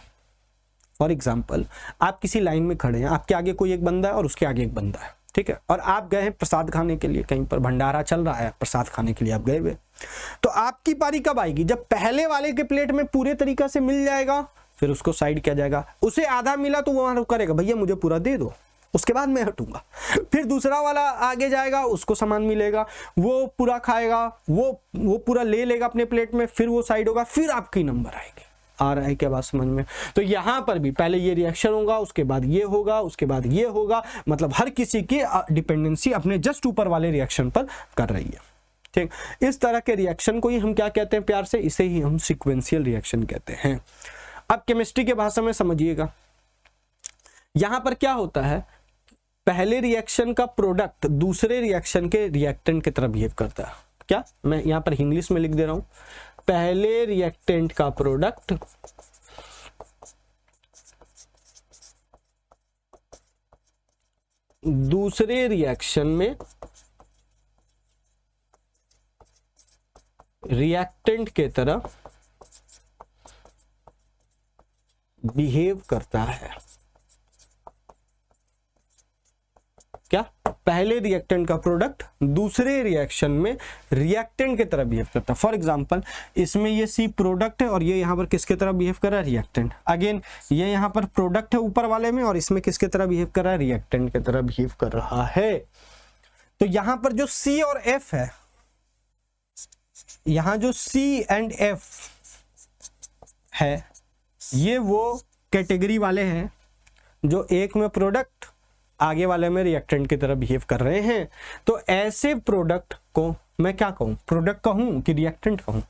फॉर एग्जाम्पल आप किसी लाइन में खड़े हैं, आपके आगे कोई एक बंदा है और उसके आगे एक बंदा है, ठीक है, और आप गए हैं प्रसाद खाने के लिए, कहीं पर भंडारा चल रहा है, प्रसाद खाने के लिए आप गए हुए। तो आपकी पारी कब आएगी? जब पहले वाले के प्लेट में पूरे तरीका से मिल जाएगा, फिर उसको साइड किया जाएगा। उसे आधा मिला तो वो वहां करेगा, भैया मुझे पूरा दे दो, उसके बाद मैं हटूंगा। फिर दूसरा वाला आगे जाएगा, उसको सामान मिलेगा, वो पूरा खाएगा, वो पूरा ले लेगा अपने प्लेट में, फिर वो साइड होगा, फिर आपकी नंबर आएगी। आ रहा है क्या बात समझ में? तो यहां पर भी पहले ये रिएक्शन होगा, उसके बाद ये होगा, उसके बाद ये होगा, मतलब हर किसी की डिपेंडेंसी अपने जस्ट ऊपर वाले रिएक्शन पर कर रही है। ठीक, इस तरह के रिएक्शन को ही हम क्या कहते हैं प्यार से? इसे ही हम सीक्वेंशियल रिएक्शन कहते हैं। अब केमिस्ट्री के भाषा में समझिएगा, यहां पर क्या होता है, पहले रिएक्शन का प्रोडक्ट दूसरे रिएक्शन के रिएक्टेंट की तरह बिहेव करता है। क्या, मैं यहां पर इंग्लिश में लिख दे रहा हूं, पहले रिएक्टेंट का प्रोडक्ट दूसरे रिएक्शन में रिएक्टेंट के तरह बिहेव करता है। क्या, पहले रिएक्टेंट का प्रोडक्ट दूसरे रिएक्शन में रिएक्टेंट की तरह बिहेव करता है। फॉर एग्जांपल, इसमें ये सी प्रोडक्ट है और ये यहां पर किसके तरह बिहेव कर रहा है? रिएक्टेंट। अगेन ये यहां पर प्रोडक्ट है ऊपर वाले में और इसमें किसके तरह बिहेव कर रहा है? रिएक्टेंट की तरह बिहेव कर रहा है। तो यहां पर जो सी और एफ है, यहां जो सी एंड एफ है, ये वो कैटेगरी वाले हैं जो एक में प्रोडक्ट, आगे वाले में रिएक्टेंट की तरह बिहेव कर रहे हैं। तो ऐसे प्रोडक्ट को मैं क्या कहूं? प्रोडक्ट कहूं कि रिएक्टेंट कहूं?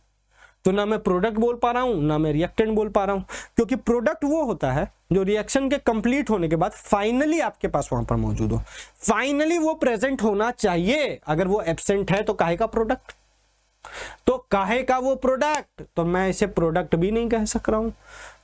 तो ना मैं प्रोडक्ट बोल पा रहा हूं, ना मैं रिएक्टेंट बोल पा रहा हूं, क्योंकि प्रोडक्ट वो होता है जो रिएक्शन के कंप्लीट होने के बाद फाइनली आपके पास वहां पर मौजूद हो, फाइनली वो प्रेजेंट होना चाहिए। अगर वो एब्सेंट है तो काहे का प्रोडक्ट? तो काहे का वो प्रोडक्ट? तो मैं इसे प्रोडक्ट भी नहीं कह सक रहा हूं,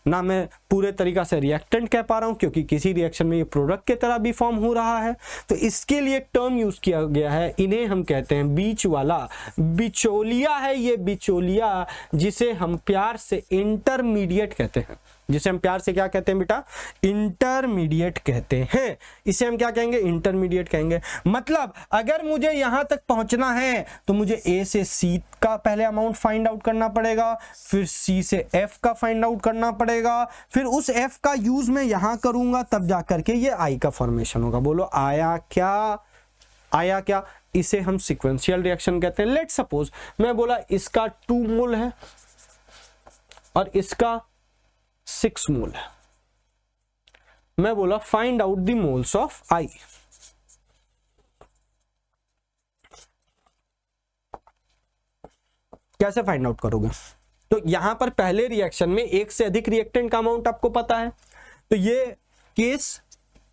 ना मैं पूरे तरीका से रिएक्टेंट कह पा रहा हूं, क्योंकि किसी रिएक्शन में ये प्रोडक्ट की तरह भी फॉर्म हो रहा है। तो इसके लिए एक टर्म यूज किया गया है, इन्हें हम कहते हैं बीच वाला, बिचौलिया है ये बिचौलिया, जिसे हम प्यार से इंटरमीडिएट कहते हैं। जिसे हम प्यार से क्या कहते हैं बेटा? इंटरमीडिएट कहते हैं। इसे हम क्या कहेंगे? इंटरमीडिएट कहेंगे। मतलब अगर मुझे यहां तक पहुंचना है तो मुझे ए से सी का पहले अमाउंट फाइंड आउट करना पड़ेगा, फिर सी से एफ का फाइंड आउट करना पड़ेगा, फिर उस एफ का यूज मैं यहां करूंगा, तब जाकर के ये आई का फॉर्मेशन होगा। बोलो आया क्या? आया क्या? इसे हम सीक्वेंशियल रिएक्शन कहते हैं। लेट सपोज मैं बोला इसका 2 मोल है और इसका 6 मोल है, मैं बोला find out the moles of I. कैसे फाइंड आउट करोगे? तो यहां पर पहले रिएक्शन में एक से अधिक रिएक्टेंट का अमाउंट आपको पता है, तो ये केस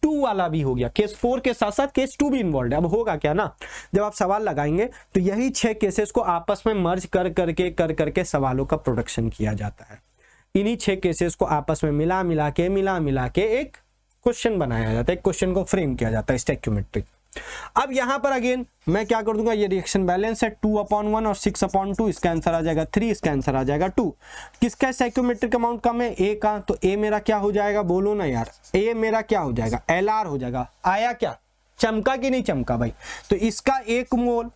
2 वाला भी हो गया, केस 4 के साथ साथ केस 2 भी इन्वॉल्व है। अब होगा क्या ना, जब आप सवाल लगाएंगे तो यही 6 केसेस को आपस में मर्ज कर करके सवालों का प्रोडक्शन किया जाता है। इन्हीं 6 केसेस को आपस में मिला मिला के एक क्वेश्चन बनाया जाता है, एक क्वेश्चन को फ्रेम किया जाता है स्टोइकियोमेट्रिक। अब यहां पर अगेन मैं क्या कर दूंगा, ये रिएक्शन बैलेंस है 2/1 और 6/2, इसका आंसर आ जाएगा 3, इसका आंसर आ जाएगा 2। किसका स्टोइकियोमेट्रिक अमाउंट कम है? ए का। तो ए मेरा क्या हो जाएगा? बोलो ना यार, ए मेरा क्या हो जाएगा? LR हो जाएगा। आया क्या? चमका कि नहीं चमका भाई? तो इसका 1 मोल,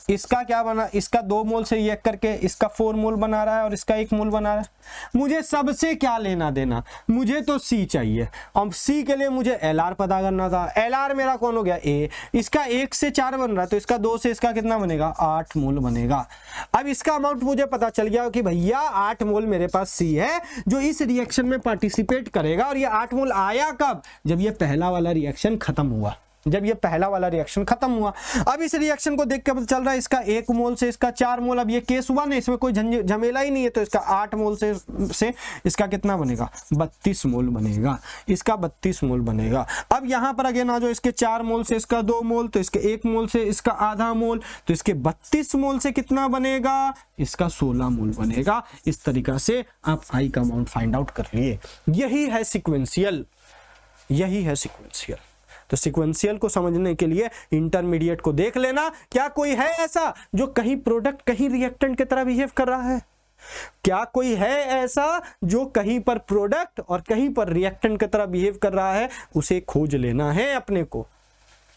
इसका क्या बना? इसका 2 मोल से रिएक्ट करके इसका 4 मोल बना रहा है और इसका 1 मोल बना रहा है। मुझे सबसे क्या लेना देना? मुझे तो सी चाहिए, और सी के लिए मुझे LR पता करना था। LR मेरा कौन हो गया? ए। इसका 1 से 4 बन रहा है, तो इसका 2 से इसका कितना बनेगा? 8 मोल बनेगा। अब इसका अमाउंट मुझे पता चल गया कि भैया 8 मोल मेरे पास सी है जो इस रिएक्शन में पार्टिसिपेट करेगा। और ये 8 मोल आया कब? जब ये पहला वाला रिएक्शन खत्म हुआ, जब ये पहला वाला रिएक्शन खत्म हुआ। अब इस रिएक्शन को देख के पता चल रहा है इसका 1 मोल से इसका 4 मोल। अब ये केस हुआ ना, इसमें कोई झमेला ही नहीं है, तो इसका 8 मोल से इसका कितना बनेगा? 32 मोल बनेगा। इसका 32 मोल बनेगा। अब यहां पर अगेन आ जाओ, इसके 4 मोल से इसका 2 मोल, तो इसके 1 मोल से इसका आधा मोल, तो इसके 32 मोल से कितना बनेगा? इसका 16 मोल बनेगा। इस तरीका से आप आई का अमाउंट फाइंड आउट कर लिए। यही है सीक्वेंशियल, यही है सीक्वेंशियल। तो सीक्वेंशियल को समझने के लिए इंटरमीडिएट को देख लेना। क्या कोई है ऐसा जो कहीं प्रोडक्ट कहीं रिएक्टेंट की तरह बिहेव कर रहा है? क्या कोई है ऐसा जो कहीं पर प्रोडक्ट और कहीं पर रिएक्टेंट की तरह बिहेव कर रहा है? उसे खोज लेना है अपने को।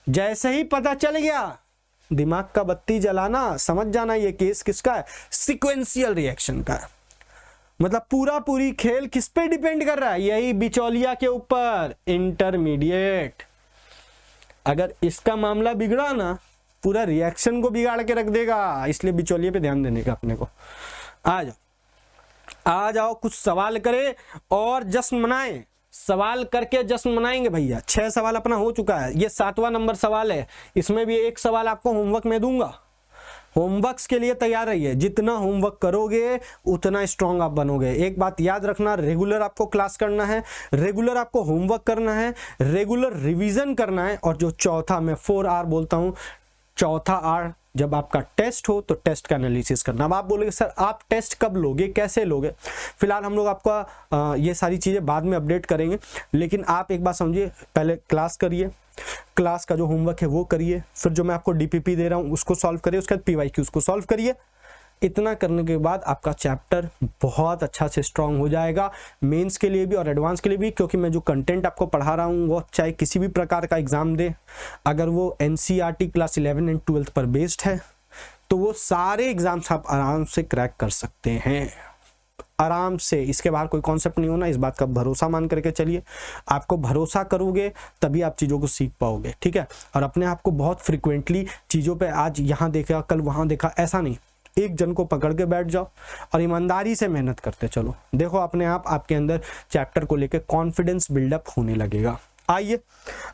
जैसे ही पता चल गया, दिमाग का बत्ती जलाना, समझ जाना ये केस किसका है? सीक्वेंशियल रिएक्शन का। मतलब पूरी खेल किस पे डिपेंड कर रहा है? यही बिचौलिया के ऊपर, इंटरमीडिएट। अगर इसका मामला बिगड़ा ना, पूरा रिएक्शन को बिगाड़ के रख देगा, इसलिए बिचौलिए पे ध्यान देने का अपने को। आ जाओ कुछ सवाल करें और जश्न मनाएं। सवाल करके जश्न मनाएंगे भैया। 6 सवाल अपना हो चुका है, ये 7वां नंबर सवाल है। इसमें भी एक सवाल आपको होमवर्क में दूंगा। होमवर्क्स के लिए तैयार रहिए, जितना होमवर्क करोगे उतना स्ट्रांग आप बनोगे। एक बात याद रखना, रेगुलर आपको क्लास करना है, रेगुलर आपको होमवर्क करना है, रेगुलर रिवीजन करना है। और जो चौथा, मैं 4R बोलता हूं, चौथा R, जब आपका टेस्ट हो तो टेस्ट का एनालिसिस करना। अब आप बोलोगे सर आप टेस्ट कब लोगे, कैसे लोगे? फिलहाल हम लोग आपका ये सारी चीज़ें बाद में अपडेट करेंगे, लेकिन आप एक बात समझिए, पहले क्लास करिए, क्लास का जो होमवर्क है वो करिए, फिर जो मैं आपको DPP दे रहा हूँ उसको सॉल्व करिए, उसके बाद PYQ को सॉल्व करिए। इतना करने के बाद आपका चैप्टर बहुत अच्छा से स्ट्रांग हो जाएगा, मेंस के लिए भी और एडवांस के लिए भी। क्योंकि मैं जो कंटेंट आपको पढ़ा रहा हूँ वो चाहे किसी भी प्रकार का एग्जाम दे, अगर वो NCERT क्लास 11 एंड 12 पर बेस्ड है तो वो सारे एग्जाम्स आप आराम से क्रैक कर सकते हैं, आराम से। इसके बाहर कोई कॉन्सेप्ट नहीं होना, इस बात का भरोसा मान करके चलिए। आपको भरोसा करोगे तभी आप चीज़ों को सीख पाओगे, ठीक है। और अपने आप को बहुत फ्रिक्वेंटली चीज़ों पे, आज यहाँ देखा कल वहाँ देखा, ऐसा नहीं, एक जन को पकड़ के बैठ जाओ और ईमानदारी से मेहनत करते चलो। देखो अपने आप आपके अंदर चैप्टर को लेकर कॉन्फिडेंस बिल्डअप होने लगेगा। आइए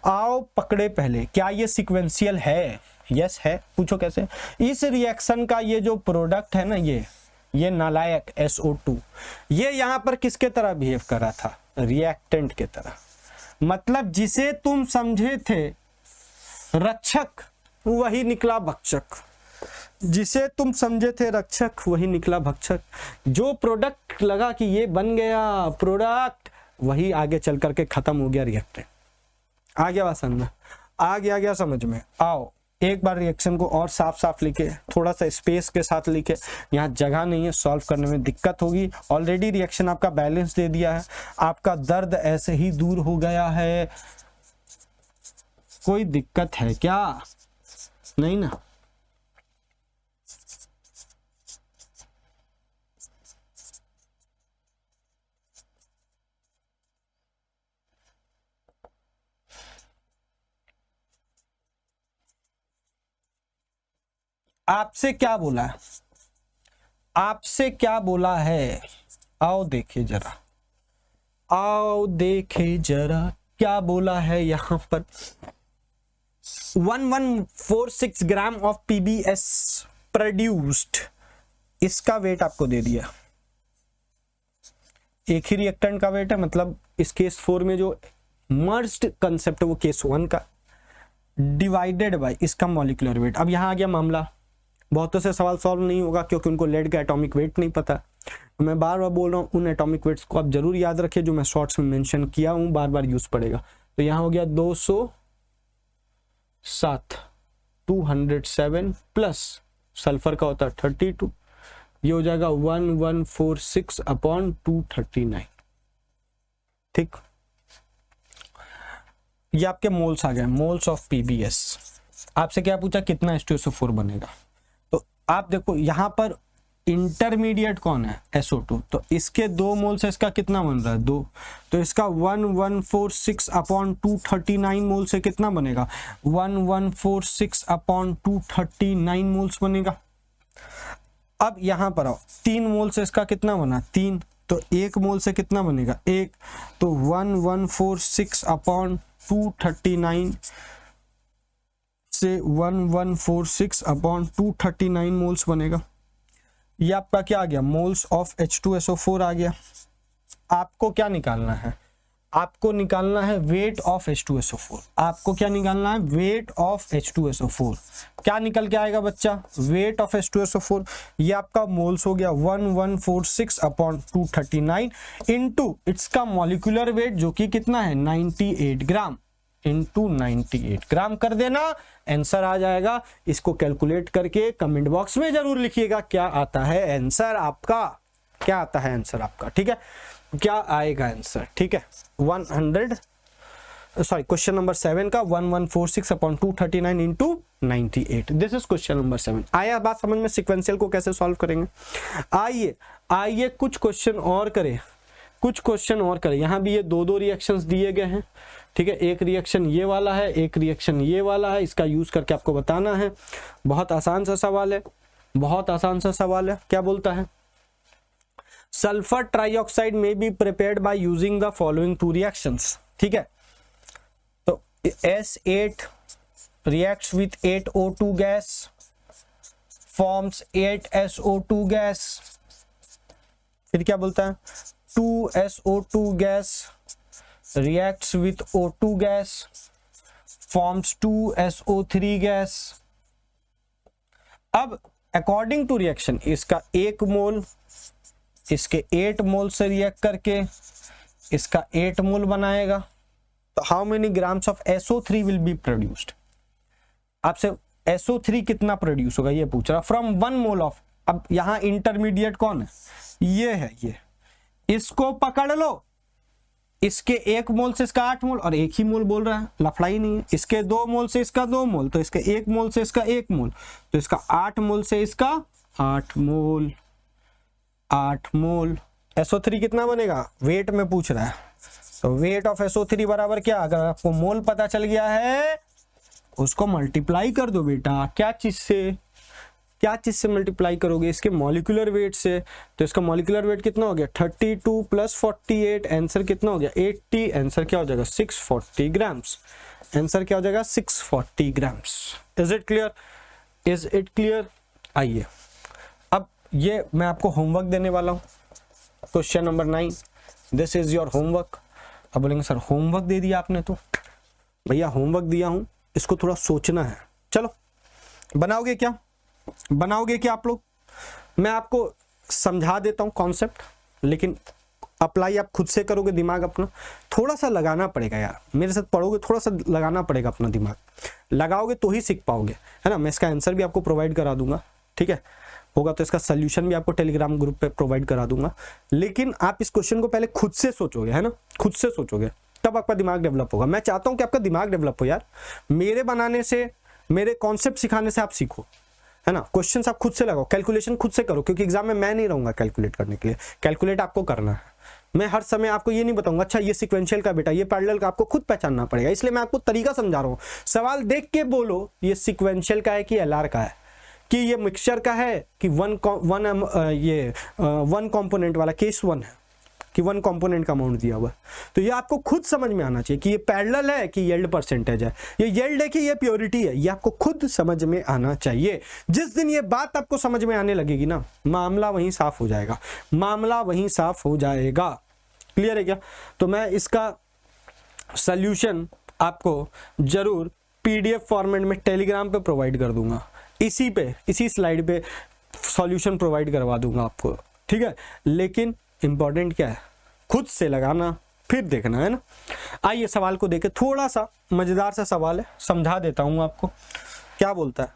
आओ पकड़े पहले, क्या ये सीक्वेंशियल है? यस है। पूछो कैसे? इस रिएक्शन का ये जो प्रोडक्ट है ना, ये नालायक SO2, ये यहाँ पर किसके तरह बिहेव कर रहा था? रिएक्टेंट के तरह। मतलब जिसे तुम समझे थे रक्षक वही निकला भक्षक, जिसे तुम समझे थे रक्षक वही निकला भक्षक। जो प्रोडक्ट लगा कि ये बन गया प्रोडक्ट, वही आगे चल करके खत्म हो गया रिएक्टेंट। आ गया बात समझ में? आ गया समझ में? आओ एक बार रिएक्शन को और साफ साफ लिखे, थोड़ा सा स्पेस के साथ लिखे, यहाँ जगह नहीं है, सॉल्व करने में दिक्कत होगी। ऑलरेडी रिएक्शन आपका बैलेंस दे दिया है, आपका दर्द ऐसे ही दूर हो गया है। कोई दिक्कत है क्या? नहीं ना? आपसे क्या बोला है? आपसे क्या बोला है? आओ देखे जरा, आओ देखे जरा क्या बोला है यहाँ पर। 1146 ग्राम ऑफ PBS प्रोड्यूस्ड, इसका वेट आपको दे दिया। एक ही रिएक्टेंट का वेट है, मतलब इस केस 4 में जो मर्ज्ड कंसेप्ट है वो केस 1 का, डिवाइडेड बाय इसका मॉलिक्यूलर वेट। अब यहाँ आ गया मामला, बहुतों से सवाल सॉल्व नहीं होगा क्योंकि उनको लेड का एटॉमिक वेट नहीं पता। मैं बार बार बोल रहा हूँ, उन एटॉमिक वेट्स को आप जरूर याद रखिए जो मैं शॉर्ट्स में मेंशन किया हूँ, बार बार यूज पड़ेगा। तो यहाँ हो गया 207, 207 प्लस सल्फर का होता है 32, ये हो जाएगा 1146 अपॉन 239। ठीक, ये आपके मोल्स आ गए, मोल्स ऑफ PBS। आपसे क्या पूछा, कितना H2SO4 बनेगा? तो आप देखो यहाँ पर इंटरमीडिएट कौन है? SO2, तो इसके 2 मोल से इसका कितना बन रहा है? 2, तो इसका 1146 अपॉन 239 मोल से कितना बनेगा? 1146 अपॉन 239 मोल्स बनेगा। अब यहाँ पर आओ, 3 मोल से इसका कितना बना? 3, तो 1 मोल से कितना बनेगा? 1, तो 1146 अपॉन 239 से 1146 अपॉन 239 मोल्स बनेगा। ये आपका क्या आ गया? मोल्स ऑफ H2SO4 आ गया। आपको क्या निकालना है? आपको निकालना है वेट ऑफ H2SO4। आपको क्या निकालना है? Weight of H2SO4। क्या निकल के आएगा बच्चा? Weight of H2SO4। ये आपका मोल्स हो गया 1146 अपॉन 239 इंटू इसका मॉलिक्यूलर वेट जो कि कितना है? 98 ग्राम इंटू 98 ग्राम कर देना, आंसर आ जाएगा। इसको कैलकुलेट करके कमेंट बॉक्स में जरूर लिखिएगा क्या आता है आंसर आपका, क्या आता है आंसर आपका। ठीक है, क्या आएगा आंसर? ठीक है, क्वेश्चन नंबर 7 का 1146 upon 239 into 98, this is question number 7। आया बात समझ में? सिक्वेंशियल को कैसे सॉल्व करेंगे? आइए कुछ क्वेश्चन और करें, कुछ क्वेश्चन और करें। यहाँ भी ये 2 रिएक्शंस दिए गए हैं, ठीक है, एक रिएक्शन ये वाला है, एक रिएक्शन ये वाला है, इसका यूज करके आपको बताना है। बहुत आसान सा सवाल है, बहुत आसान सा सवाल है। क्या बोलता है, सल्फर ट्राइऑक्साइड में be prepared by using the following two reactions. ठीक है, तो S8 reacts with 8O2 gas, forms 8SO2 gas। फिर क्या बोलता है, 2SO2 gas reacts with O2 gas, forms 2SO3 gas। अब अकॉर्डिंग टू रिएक्शन इसका 1 मोल इसके 8 मोल से रिएक्ट करके इसका 8 मोल बनाएगा। तो how many grams of SO3 will be produced. आपसे SO3 कितना प्रोड्यूस होगा ये पूछ रहा, फ्रॉम 1 मोल ऑफ। अब यहां इंटरमीडिएट कौन है, ये है, ये इसको पकड़ लो, इसके 1 मोल से इसका 8 मोल और 1 ही मोल बोल रहा है, लफड़ा ही नहीं है। इसके 2 मोल से इसका 2 मोल, तो इसके 1 मोल से इसका 1 मोल, तो इसका 8 मोल से इसका 8 मोल, 8 मोल। SO3 कितना बनेगा, वेट में पूछ रहा है, तो वेट ऑफ SO3 बराबर क्या, अगर आपको मोल पता चल गया है उसको मल्टीप्लाई कर दो बेटा। क्या चीज से, क्या चीज से मल्टीप्लाई करोगे, इसके मॉलिक्यूलर वेट से। तो इसका मॉलिक्यूलर वेट कितना हो गया 32 प्लस 48, आंसर कितना हो गया 80। आंसर क्या हो जाएगा 640 ग्राम्स। आंसर क्या हो जाएगा 640 grams. Is it clear, is it clear. आइए अब ये मैं आपको होमवर्क देने वाला हूँ, question number 9, this is your homework. अब बोलेंगे सर होमवर्क दे दिया आपने, तो भैया होमवर्क दिया हूँ, इसको थोड़ा सोचना है। चलो बनाओगे क्या, बनाओगे क्या आप लोग, मैं आपको समझा देता हूं कॉन्सेप्ट, लेकिन अप्लाई आप खुद से करोगे, दिमाग अपना थोड़ा सा लगाना पड़ेगा यार, मेरे साथ पढ़ोगे थोड़ा सा लगाना पड़ेगा अपना दिमाग, लगाओगे तो ही सीख पाओगे, है ना। मैं इसका आंसर भी आपको प्रोवाइड करा दूंगा, ठीक है, होगा तो इसका सोल्यूशन भी आपको टेलीग्राम ग्रुप पे प्रोवाइड करा दूंगा। लेकिन आप इस क्वेश्चन को पहले खुद से सोचोगे, है ना, खुद से सोचोगे तब आपका दिमाग डेवलप होगा। मैं चाहता हूं कि आपका दिमाग डेवलप हो यार, मेरे बनाने से, मेरे कॉन्सेप्ट सिखाने से आप सीखो, है ना। क्वेश्चंस आप खुद से लगाओ, कैलकुलेशन खुद से करो, क्योंकि एग्जाम में मैं नहीं रहूंगा कैलकुलेट करने के लिए, कैलकुलेट आपको करना है। मैं हर समय आपको ये नहीं बताऊंगा अच्छा ये सीक्वेंशियल का बेटा, ये पैरेलल का, आपको खुद पहचानना पड़ेगा। इसलिए मैं आपको तरीका समझा रहा हूँ। सवाल देख के बोलो ये सीक्वेंशियल का है कि LR का है, कि ये मिक्सचर का है कि वन कंपोनेंट वाला केस 1 है, कि 1 कंपोनेंट का अमाउंट दिया हुआ है। तो ये आपको खुद समझ में आना चाहिए कि ये पैरेलल है कि यील्ड परसेंटेज है, ये यील्ड है कि ये प्योरिटी है, ये आपको खुद समझ में आना चाहिए। जिस दिन ये बात आपको समझ में आने लगेगी ना, मामला वहीं साफ हो जाएगा, मामला वहीं साफ हो जाएगा। क्लियर है क्या। तो मैं इसका सॉल्यूशन आपको जरूर PDF फॉर्मेट में टेलीग्राम पे प्रोवाइड कर दूंगा, इसी पे, इसी स्लाइड पे सॉल्यूशन प्रोवाइड करवा दूंगा आपको, ठीक है। लेकिन इंपॉर्टेंट क्या है, खुद से लगाना फिर देखना, है ना। आइए सवाल को देखें, थोड़ा सा मजेदार सा सवाल है, समझा देता हूं आपको। क्या बोलता है,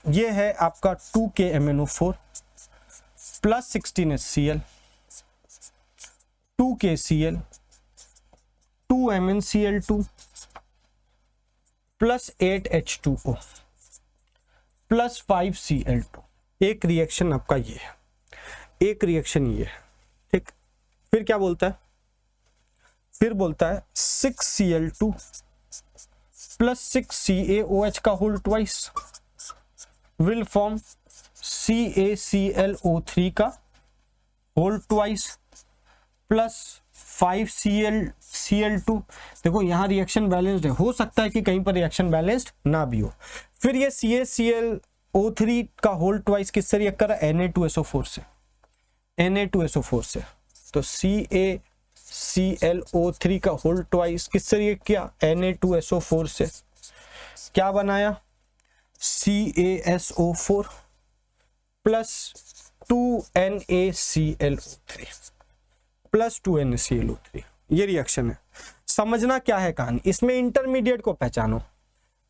ये है आपका 2KMnO4 plus 16HCl, 2KCl, 2MnCl2 plus 8H2O plus 5Cl2। एक रिएक्शन आपका ये है, एक रिएक्शन ये है, ठीक। फिर क्या बोलता है, फिर बोलता है 6Cl2 प्लस 6CaOH का whole twice will form CaClO3 का होल ट्वाइस प्लस 5Cl2। देखो यहाँ रिएक्शन बैलेंस्ड है, हो सकता है कि कहीं पर रिएक्शन बैलेंस्ड ना भी हो। फिर ये CaClO3 का होल ट्वाइस किससे रिएक्ट कर रहा है, Na2SO4 से, Na2SO4 से। तो CaClO3 का होल ट्वाइस किससे रिएक्ट किया, Na2SO4 से। क्या बनाया, CaSO4 plus 2NaClO3 plus 2NaClO3। ये रिएक्शन है। समझना क्या है कहानी, इसमें इंटरमीडिएट को पहचानो।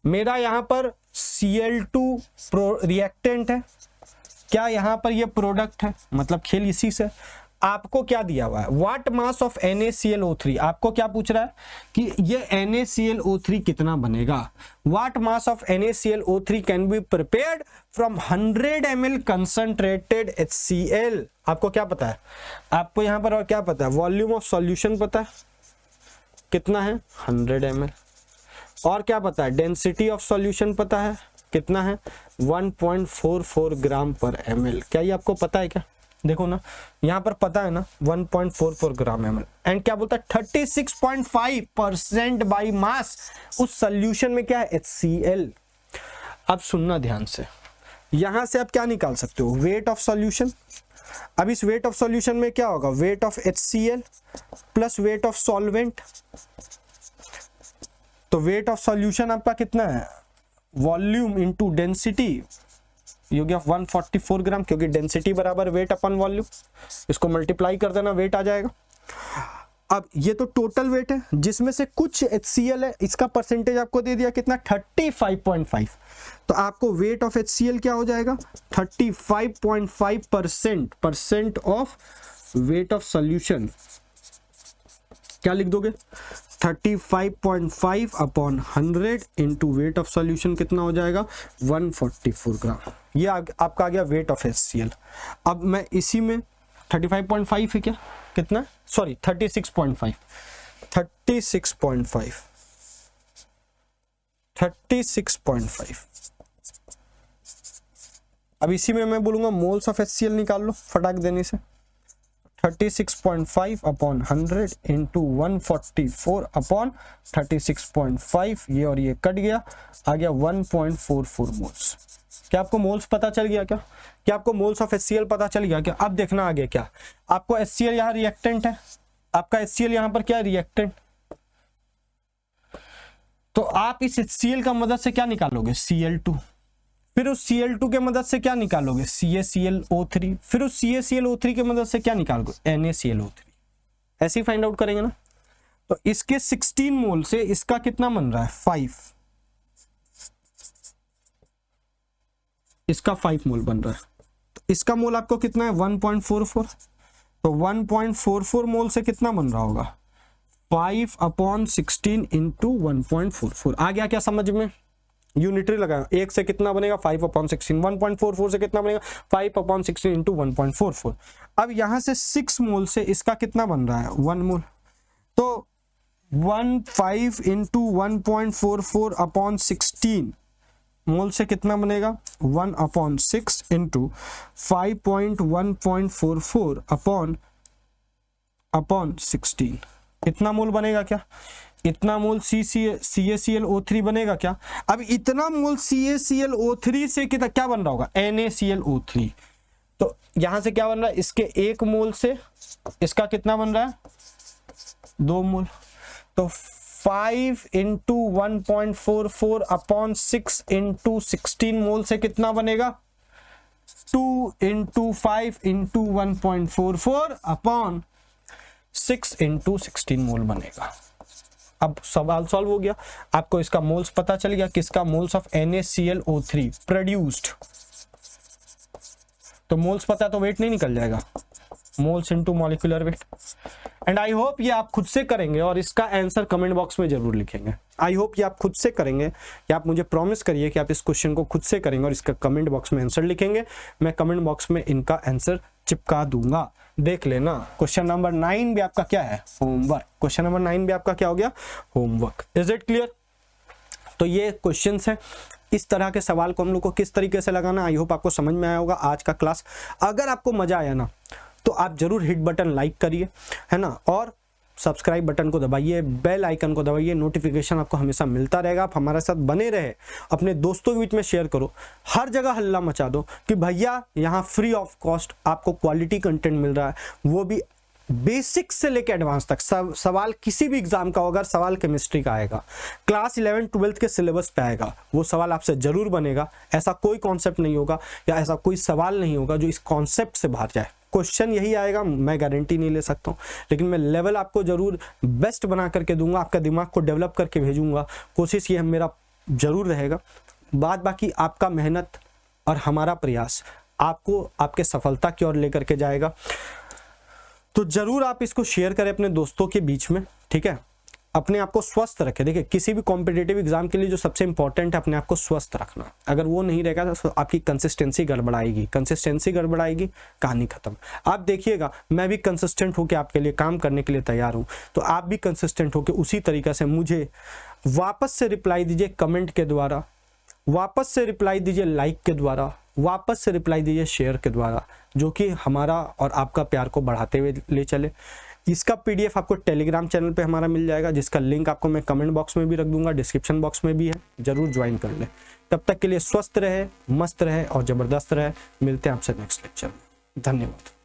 मेरा यहां पर Cl2 रिएक्टेंट है, क्या यहां पर ये प्रोडक्ट है, मतलब खेल इसी से। आपको क्या दिया हुआ है, व्हाट मास ऑफ NaClO3, आपको क्या पूछ रहा है कि ये NaClO3 कितना बनेगा। What mass of NaClO3 can be prepared from 100 ml concentrated HCl। आपको क्या पता है, आपको यहां पर और क्या पता है, वॉल्यूम ऑफ सॉल्यूशन पता है, कितना है 100 ml। और क्या पता है, डेंसिटी ऑफ सॉल्यूशन पता है कितना है 1.44 ग्राम पर ml। क्या ये आपको पता है क्या? देखो ना यहाँ पर पता है ना 1.44 ग्राम ml। एंड क्या बोलता है 36.5% बाई मास। उस सॉल्यूशन में क्या है HCl। अब सुनना ध्यान से, यहां से आप क्या निकाल सकते हो, वेट ऑफ सॉल्यूशन। अब इस वेट ऑफ सॉल्यूशन में क्या होगा, weight of HCl plus weight of solvent. तो वेट ऑफ सॉल्यूशन आपका कितना है, वॉल्यूम इनटू डेंसिटी, ये हो गया 144 ग्राम, क्योंकि डेंसिटी बराबर वेट अपन वॉल्यूम, इसको मल्टीप्लाई कर देना, वेट आ जाएगा। अब ये तो टोटल वेट है जिसमें से कुछ HCl है, इसका परसेंटेज आपको दे दिया कितना 35.5। तो आपको वेट ऑफ HCl क्या हो जाएगा 35.5% ऑफ वेट ऑफ सॉल्यूशन। क्या लिख दोगे 35.5 upon 100 into weight of solution कितना हो जाएगा 144 ग्राम। ये आपका आ गया वेट ऑफ HCl। अब मैं इसी में 35.5 है क्या, कितना सॉरी 36.5 अब इसी में मैं बोलूंगा मोल्स ऑफ HCl निकाल लो फटाक देने से। 36.5 अपॉन 100 इंटू 144 अपॉन 36.5, ये और ये कट गया, आ गया 1.44 मोल्स। क्या आपको मोल्स पता चल गया क्या? क्या आपको मोल्स ऑफ HCl पता चल गया क्या? अब देखना आगे क्या, आपको HCl यहाँ रिएक्टेंट है, आपका HCl यहाँ पर क्या है रिएक्टेंट। तो आप इस HCl का मदद से क्या निकालोगे Cl2, फिर उस Cl2 के मदद से क्या निकालोगे CaClO3, फिर उस CaClO3 के मदद से क्या निकालोगे NaClO3। ऐसे ही फाइंड आउट करेंगे ना। तो इसके 16 मोल से इसका कितना बन रहा है 5, इसका 5 मोल बन रहा है। तो इसका मोल आपको कितना है 1.44। तो 1.44 मोल से कितना बन रहा होगा 5/16 इंटू 1.44। आ गया क्या समझ में? यूनिटरी लगाया, एक से कितना बनेगा 5/16, 1.44 से कितना बनेगा 5/16 इंटू 1.44। अब यहां से 6 मोल से इसका कितना बन रहा है 1 मोल। तो 15 इंटू 1.44/16 मोल से कितना बनेगा 1/6 इंटू 5.1.44/16। इतना मोल बनेगा क्या, इतना मोल CaClO3 बनेगा क्या। अब इतना मोल CaClO3 से क्या बन रहा होगा NaClO3। तो यहां से क्या बन रहा है, इसके 1 मोल से इसका कितना बन रहा है 2 मोल। तो 5 इंटू 1.44/6 इंटू 16 मोल से कितना बनेगा 2 इंटू 5 इंटू 1.44/6 इंटू 16 मोल बनेगा। अब सवाल सॉल्व हो गया, आपको इसका मोल्स पता चल गया, किसका मोल्स ऑफ NaClO3 प्रोड्यूस्ड। तो मोल्स पता तो वेट नहीं निकल जाएगा, moles into molecular weight. And I hope ये आप खुद से करेंगे और इसका आंसर कमेंट बॉक्स में जरूर लिखेंगे। आई होप ये आप खुद से करेंगे, या आप मुझे प्रॉमिस करिए कि आप इस क्वेश्चन को खुद से करेंगे और इसका कमेंट बॉक्स में आंसर लिखेंगे। मैं कमेंट बॉक्स में इनका आंसर चिपका दूंगा, देख लेना। क्वेश्चन नंबर 9 भी आपका क्या है होमवर्क। क्वेश्चन नंबर 9 भी आपका क्या हो गया होमवर्क। Is it clear? तो ये क्वेश्चंस हैं, इस तरह के सवाल को हम लोग को किस तरीके से लगाना, आई होप आपको समझ में आया होगा आज का क्लास। अगर आपको मजा आया ना तो आप जरूर हिट बटन लाइक करिए, है ना, और सब्सक्राइब बटन को दबाइए, बेल आइकन को दबाइए, नोटिफिकेशन आपको हमेशा मिलता रहेगा। आप हमारे साथ बने रहे, अपने दोस्तों के बीच में शेयर करो, हर जगह हल्ला मचा दो कि भैया यहाँ फ्री ऑफ कॉस्ट आपको क्वालिटी कंटेंट मिल रहा है, वो भी बेसिक से लेकर एडवांस तक। सवाल किसी भी एग्जाम का होगा, सवाल केमिस्ट्री का आएगा, क्लास 11-12 के सिलेबस पे आएगा, वो सवाल आपसे जरूर बनेगा। ऐसा कोई कॉन्सेप्ट नहीं होगा या ऐसा कोई सवाल नहीं होगा जो इस कॉन्सेप्ट से बाहर जाए। क्वेश्चन यही आएगा, मैं गारंटी नहीं ले सकता हूँ, लेकिन मैं लेवल आपको जरूर बेस्ट बना करके दूंगा, आपका दिमाग को डेवलप करके भेजूंगा। कोशिश ये मेरा जरूर रहेगा। बाकी आपका मेहनत और हमारा प्रयास आपको आपके सफलता की ओर लेकर के जाएगा। तो जरूर आप इसको शेयर करें अपने दोस्तों के बीच में, ठीक है। अपने आप को स्वस्थ रखें। देखिए किसी भी कॉम्पिटिटिव एग्जाम के लिए जो सबसे इंपॉर्टेंट है अपने आप को स्वस्थ रखना। अगर वो नहीं रहेगा तो आपकी कंसिस्टेंसी गड़बड़ाएगी, कंसिस्टेंसी गड़बड़ाएगी, कहानी खत्म। आप देखिएगा मैं भी कंसिस्टेंट होकर आपके लिए काम करने के लिए तैयार हूँ, तो आप भी कंसिस्टेंट होकर उसी तरीके से मुझे वापस से रिप्लाई दीजिए कमेंट के द्वारा, वापस से रिप्लाई दीजिए लाइक के द्वारा, वापस से रिप्लाई दीजिए शेयर के द्वारा, जो कि हमारा और आपका प्यार को बढ़ाते हुए ले चले। इसका पीडीएफ आपको टेलीग्राम चैनल पे हमारा मिल जाएगा, जिसका लिंक आपको मैं कमेंट बॉक्स में भी रख दूंगा, डिस्क्रिप्शन बॉक्स में भी है, जरूर ज्वाइन कर ले। तब तक के लिए स्वस्थ रहे, मस्त रहे और जबरदस्त रहे। मिलते हैं आपसे नेक्स्ट लेक्चर में। धन्यवाद।